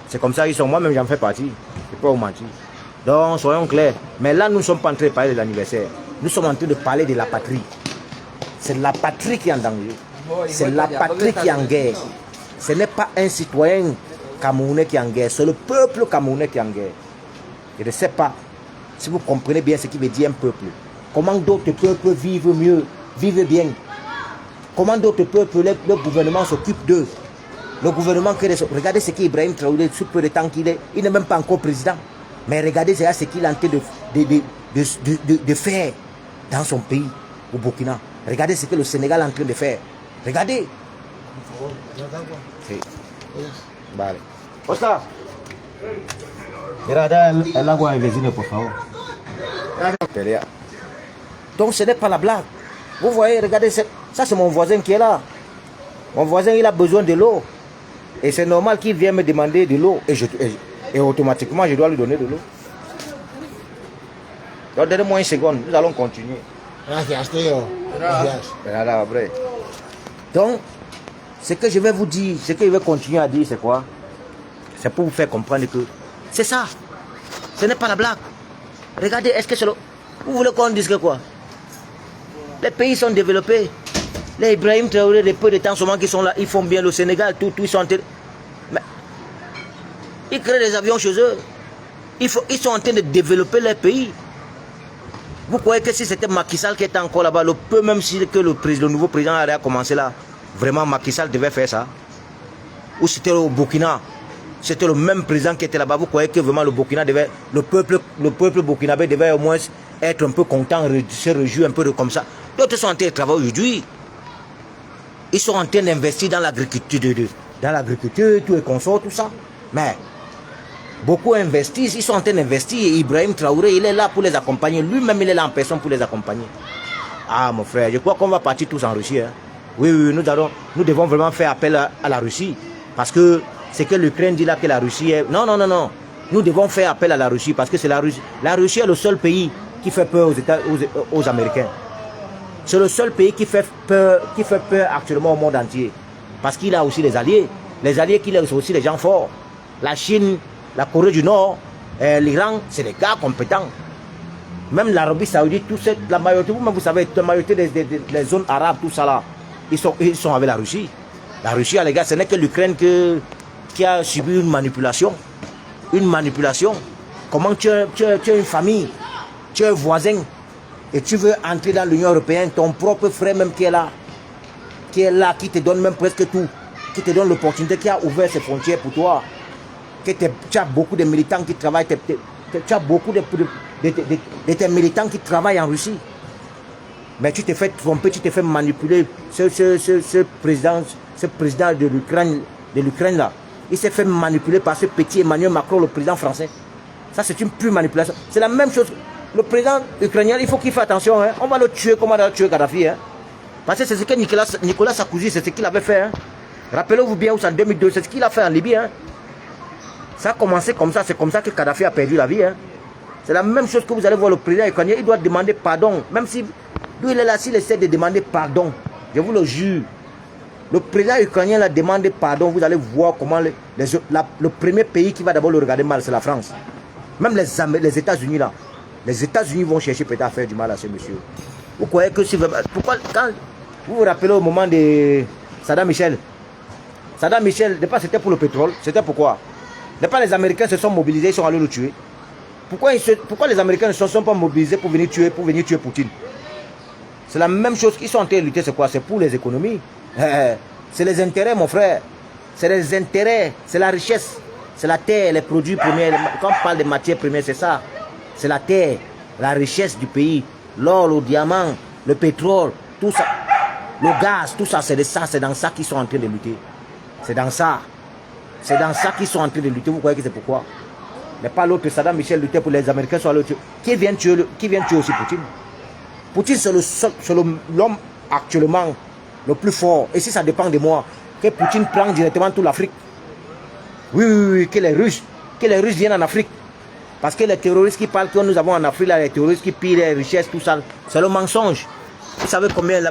B: C'est comme ça qu'ils sont. Moi-même, j'en fais partie. Je ne peux pas vous mentir. Donc, soyons clairs. Mais là, nous ne sommes pas en train de parler de l'anniversaire. Nous sommes en train de parler de la patrie. C'est la patrie qui est en danger. C'est la patrie qui est en guerre. Ce n'est pas un citoyen Camerounais qui est en guerre. C'est le peuple camerounais qui est en guerre. Je ne sais pas si vous comprenez bien ce qui veut dire un peuple. Comment d'autres peuples vivent mieux, vivent bien. Comment d'autres peuples, le gouvernement s'occupe d'eux. Le gouvernement, regardez ce qu'Ibrahim Traoré, sous peu de temps qu'il est, il n'est même pas encore président. Mais regardez ce qu'il est en train de faire dans son pays. au Burkina. Regardez ce que le Sénégal est en train de faire. Regardez. Sí. Vale. Oscar. Mira, da el agua al vecino, por favor. Donc ce n'est pas la blague. Vous voyez, regardez, ça c'est mon voisin qui est là. Mon voisin, il a besoin de l'eau. Et c'est normal qu'il vienne me demander de l'eau. Et automatiquement, je dois lui donner de l'eau. Donc donnez-moi une seconde, nous allons continuer.
C: Gracias, tío. Gracias.
B: Donc, ce que je vais vous dire, ce que je vais continuer à dire, c'est quoi? C'est pour vous faire comprendre que c'est ça. Ce n'est pas la blague. Regardez, est-ce que c'est le... Vous voulez qu'on dise que quoi? Les pays sont développés. Les Ibrahim Traoré, les peu de temps seulement qui sont là, ils font bien le Sénégal, tout ils sont en train... Mais ils créent des avions chez eux. Ils sont en train de développer leur pays. Vous croyez que si c'était Macky Sall qui était encore là-bas, le peu même si que le nouveau président a commencé là, vraiment Macky Sall devait faire ça? Ou c'était au Burkina, c'était le même président qui était là-bas, vous croyez que vraiment le Burkina devait, le peuple burkinabé devait au moins être un peu content, se réjouir un peu de comme ça? D'autres sont en train de travailler aujourd'hui. Ils sont en train d'investir dans l'agriculture, tout et consort, tout ça. Mais beaucoup investissent, ils sont en train d'investir. Ibrahim Traoré, il est là pour les accompagner. Lui-même, il est là en personne pour les accompagner. Ah, mon frère, je crois qu'on va partir tous en Russie. Hein. Oui, nous devons vraiment faire appel à la Russie. Parce que c'est que l'Ukraine dit là que la Russie est... Non. Nous devons faire appel à la Russie parce que c'est la Russie. La Russie est le seul pays qui fait peur aux Américains. C'est le seul pays qui fait peur actuellement au monde entier. Parce qu'il a aussi les alliés. Les alliés qu'il a aussi des gens forts. La Chine, la Corée du Nord, l'Iran, c'est des gars compétents. Même l'Arabie Saoudite, la majorité, vous-même vous savez, la majorité des zones arabes, tout ça là, ils sont avec la Russie. La Russie, les gars, ce n'est que l'Ukraine qui a subi une manipulation. Une manipulation. Comment tu as une famille, tu es un voisin, et tu veux entrer dans l'Union européenne, ton propre frère même qui est là, qui te donne même presque tout, qui te donne l'opportunité, qui a ouvert ses frontières pour toi, tu as beaucoup de militants qui travaillent, tu as beaucoup de tes militants qui travaillent en Russie. Mais tu t'es fait tromper, tu t'es fait manipuler. Ce président de l'Ukraine là, il s'est fait manipuler par ce petit Emmanuel Macron, le président français. Ça c'est une pure manipulation. C'est la même chose. Le président ukrainien, il faut qu'il fasse attention. Hein. On va le tuer comme on a tué Kadhafi. Hein. Parce que c'est ce que Nicolas Sarkozy, c'est ce qu'il avait fait. Hein. Rappelez-vous bien, en 2002, c'est ce qu'il a fait en Libye. Hein. Ça a commencé comme ça, c'est comme ça que Kadhafi a perdu la vie. Hein. C'est la même chose que vous allez voir le président ukrainien, il doit demander pardon. Même si lui il est là, s'il essaie de demander pardon, je vous le jure. Le président ukrainien a demandé pardon, vous allez voir comment le premier pays qui va d'abord le regarder mal, c'est la France. Même les États-Unis là. Les États-Unis vont chercher peut-être à faire du mal à ce monsieur. Vous croyez que si... Pourquoi quand vous vous rappelez au moment de Saddam Hussein, c'était pour le pétrole, c'était pourquoi? Les Américains se sont mobilisés, ils sont allés le tuer. Pourquoi les Américains ne se sont pas mobilisés pour venir tuer Poutine? C'est la même chose qu'ils sont en train de lutter, c'est quoi? C'est pour les économies. C'est les intérêts, mon frère. C'est les intérêts, c'est la richesse. C'est la terre, les produits premiers. Quand on parle de matières premières, c'est ça. C'est la terre, la richesse du pays. L'or, le diamant, le pétrole, tout ça. Le gaz, tout ça, c'est dans ça qu'ils sont en train de lutter. C'est dans ça. C'est dans ça qu'ils sont en train de lutter. Vous croyez que c'est pourquoi? Mais pas l'autre Saddam Hussein luttait pour les Américains sur le tuer. Qui vient tuer aussi Poutine? Poutine, c'est l'homme actuellement le plus fort. Et si ça dépend de moi, que Poutine prend directement toute l'Afrique. Oui, que les Russes viennent en Afrique. Parce que les terroristes qui parlent que nous avons en Afrique, là, les terroristes qui pillent les richesses, tout ça, c'est le mensonge. Vous savez combien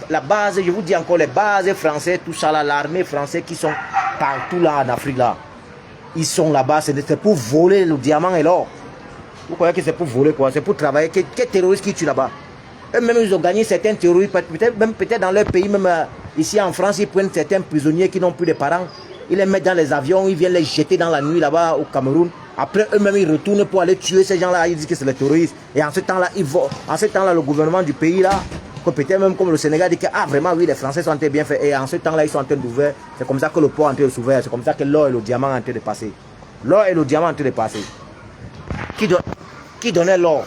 B: la base, je vous dis encore, les bases françaises, tout ça, l'armée française qui sont partout là en Afrique, là. Ils sont là-bas, c'est pour voler le diamant et l'or. Vous croyez que c'est pour voler quoi? C'est pour travailler. Quels terroristes qui tuent là-bas? Eux-mêmes, ils ont gagné certains terroristes, peut-être dans leur pays, même ici en France, ils prennent certains prisonniers qui n'ont plus de parents. Ils les mettent dans les avions, ils viennent les jeter dans la nuit là-bas au Cameroun. Après, eux-mêmes, ils retournent pour aller tuer ces gens-là. Ils disent que c'est les terroristes. Et en ce temps-là, le gouvernement du pays là, peut-être même comme le Sénégal, dit que vraiment, oui, les Français sont en train de bien faire. Et en ce temps-là, ils sont en train d'ouvrir. C'est comme ça que le port est en train de s'ouvrir. C'est comme ça que l'or et le diamant sont en train de passer. L'or et le diamant sont en train de passer. Qui donnait l'or?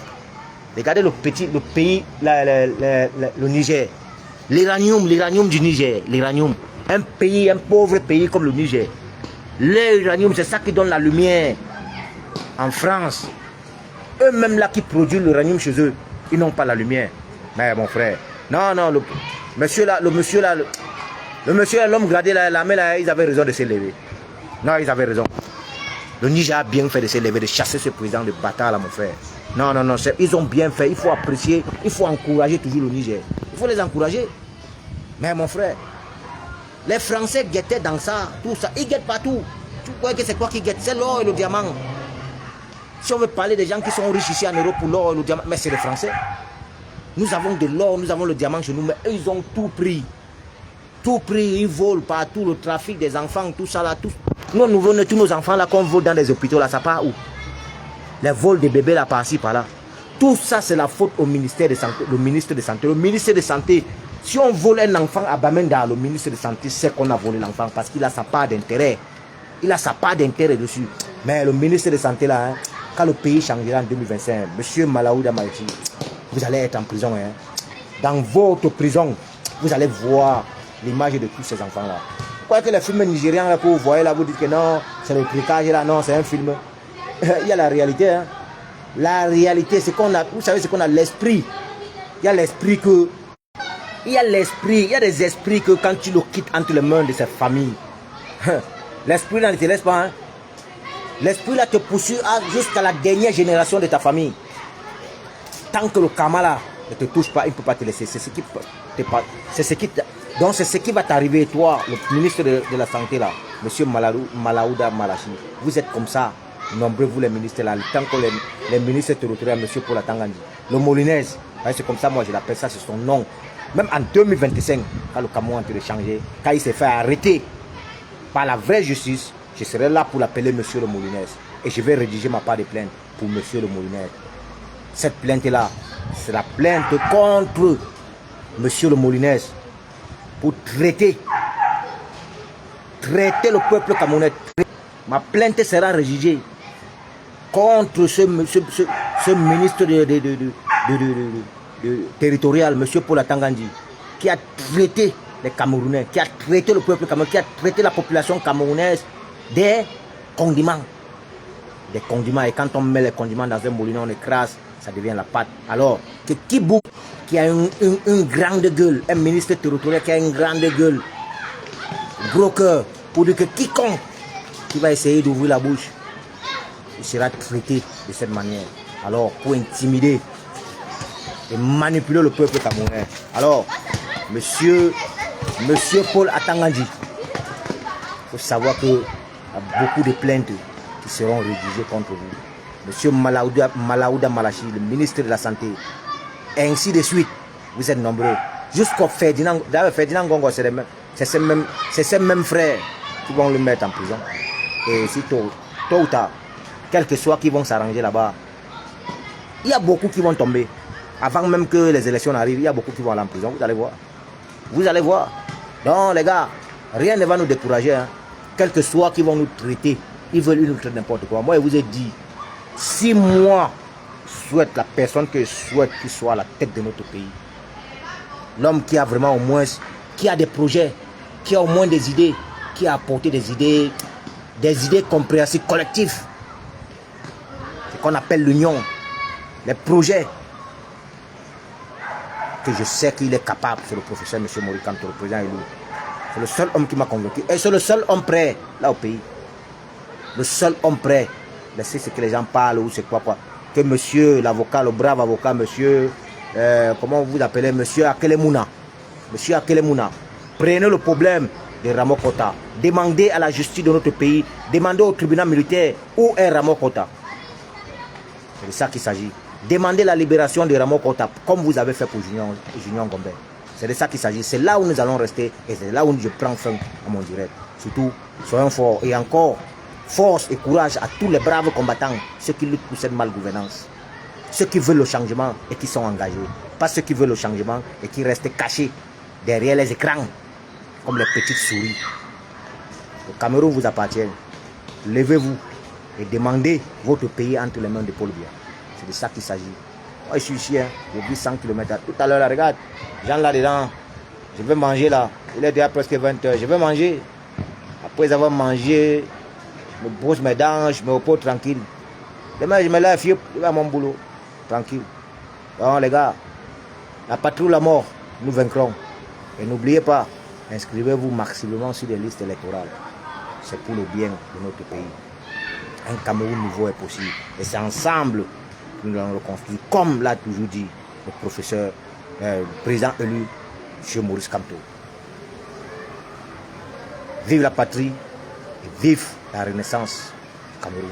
B: Regardez le pays, le Niger. L'uranium du Niger. L'uranium. Un pauvre pays comme le Niger. L'uranium, c'est ça qui donne la lumière. En France, eux-mêmes là qui produisent l'uranium chez eux, ils n'ont pas la lumière. Mais mon frère, non, le monsieur là, l'homme gradé là, la main là, ils avaient raison de s'élever. Non, ils avaient raison. Le Niger a bien fait de s'élever, de chasser ce président de bâtard là, mon frère. Non, ils ont bien fait. Il faut apprécier, il faut encourager toujours le Niger. Il faut les encourager. Mais mon frère, les Français guettaient dans ça, tout ça. Ils guettent partout. Tu crois que c'est quoi qui guette? C'est l'or et le diamant. Si on veut parler des gens qui sont riches ici en Europe pour l'or et le diamant, mais c'est les Français. Nous avons de l'or, nous avons le diamant chez nous, mais eux, ils ont tout pris. Tout pris, ils volent partout, le trafic des enfants, tout ça là, tout. Nous volons tous nos enfants là qu'on vole dans des hôpitaux là, ça part où? Les vols des bébés là, par-ci, par-là. Tout ça, c'est la faute au ministère de Santé, le ministre de Santé. Le ministre de Santé, si on vole un enfant à Bamenda, le ministre de Santé sait qu'on a volé l'enfant parce qu'il a sa part d'intérêt. Il a sa part d'intérêt dessus. Mais le ministre de Santé là, hein, quand le pays changera en 2025, monsieur Malaouda Malachi, vous allez être en prison. Hein. Dans votre prison, vous allez voir l'image de tous ces enfants-là. Quoi que les films nigériens là, que vous voyez là, vous dites que non, c'est le trucage là, non, c'est un film. Il y a la réalité. Hein. La réalité, c'est qu'on a, vous savez, c'est qu'on a l'esprit. Il y a l'esprit que, il y a des esprits que quand tu le quittes entre les mains de cette famille, l'esprit là ne te laisse pas. Hein. L'esprit là te poursuit jusqu'à la dernière génération de ta famille. Tant que le karma là ne te touche pas, il ne peut pas te laisser. C'est ce qui va t'arriver, toi, le ministre de la Santé là, monsieur Malaouda Malachi. Vous êtes comme ça, nombreux vous les ministres là, tant que les ministres territoriaux, monsieur Paul Atangandi, le Molinez, c'est comme ça, moi je l'appelle ça, c'est son nom. Même en 2025, quand le Cameroun a été changé, quand il s'est fait arrêter par la vraie justice, je serai là pour l'appeler monsieur le Molinez. Et je vais rédiger ma part de plainte pour monsieur le Molinez. Cette plainte-là, c'est la plainte contre monsieur le Molinez pour traiter le peuple camerounais. Ma plainte sera rédigée contre ce ministre territorial, monsieur Paul Atangandi, qui a traité les Camerounais, qui a traité le peuple camerounais, qui a traité la population camerounaise des condiments. Des condiments. Et quand on met les condiments dans un moulin, on écrase, ça devient la pâte. Alors, que Kibou, qui a une grande gueule, un ministre territorial qui a une grande gueule, gros cœur, pour dire que quiconque qui va essayer d'ouvrir la bouche, il sera traité de cette manière. Alors, pour intimider et manipuler le peuple camerounais. Alors, monsieur Paul Atangandi, il faut savoir qu'il y a beaucoup de plaintes qui seront rédigées contre vous. Monsieur Malaouda Malachi, le ministre de la Santé, et ainsi de suite, vous êtes nombreux. Jusqu'au Ferdinand, d'ailleurs Ferdinand Gongo, c'est ces mêmes frères qui vont le mettre en prison. Et si tôt ou tard, quel que soit qui vont s'arranger là-bas, il y a beaucoup qui vont tomber. Avant même que les élections arrivent, il y a beaucoup qui vont aller en prison, vous allez voir. Vous allez voir. Donc les gars, rien ne va nous décourager. Hein. Quel que soit qui vont nous traiter, ils veulent nous traiter n'importe quoi. Moi, je vous ai dit, si moi, souhaite la personne que je souhaite qu'il soit à la tête de notre pays, l'homme qui a vraiment au moins, qui a des projets, qui a au moins des idées, qui a apporté des idées compréhensibles, collectives, ce qu'on appelle l'union, les projets, que je sais qu'il est capable, c'est le professeur M. Morikanto, le président élu. C'est le seul homme qui m'a convaincu. Et c'est le seul homme prêt, là au pays. Le seul homme prêt. Laissez ce que les gens parlent ou c'est quoi. Que monsieur, l'avocat, le brave avocat, monsieur, comment vous appelez, monsieur Akelemuna. Monsieur Akelemuna, prenez le problème de Ramokota. Demandez à la justice de notre pays, demandez au tribunal militaire où est Ramokota. C'est de ça qu'il s'agit. Demandez la libération de Ramokota, comme vous avez fait pour Junior Gombe. C'est de ça qu'il s'agit. C'est là où nous allons rester et c'est là où je prends fin à mon direct. Surtout, soyons forts et encore, force et courage à tous les braves combattants, ceux qui luttent pour cette malgouvernance, ceux qui veulent le changement et qui sont engagés. Pas ceux qui veulent le changement et qui restent cachés derrière les écrans, comme les petites souris. Le Cameroun vous appartient. Levez-vous et demandez votre pays entre les mains de Paul Biya. C'est de ça qu'il s'agit. Moi, je suis ici, hein. Je vis 100 km. Tout à l'heure, là, regarde. Jean là-dedans. Je vais manger là. Il est déjà presque 20 h. Je vais manger. Après avoir mangé, je me brosse mes dents, je me repose tranquille. Demain, je me lève, je vais à mon boulot. Tranquille. Donc, les gars, la patrouille la mort, nous vaincrons. Et n'oubliez pas, inscrivez-vous massivement sur les listes électorales. C'est pour le bien de notre pays. Un Cameroun nouveau est possible. Et c'est ensemble que nous allons le construire. Comme l'a toujours dit le professeur, le président élu, M. Maurice Kamto. Vive la patrie et vive la renaissance du Cameroun.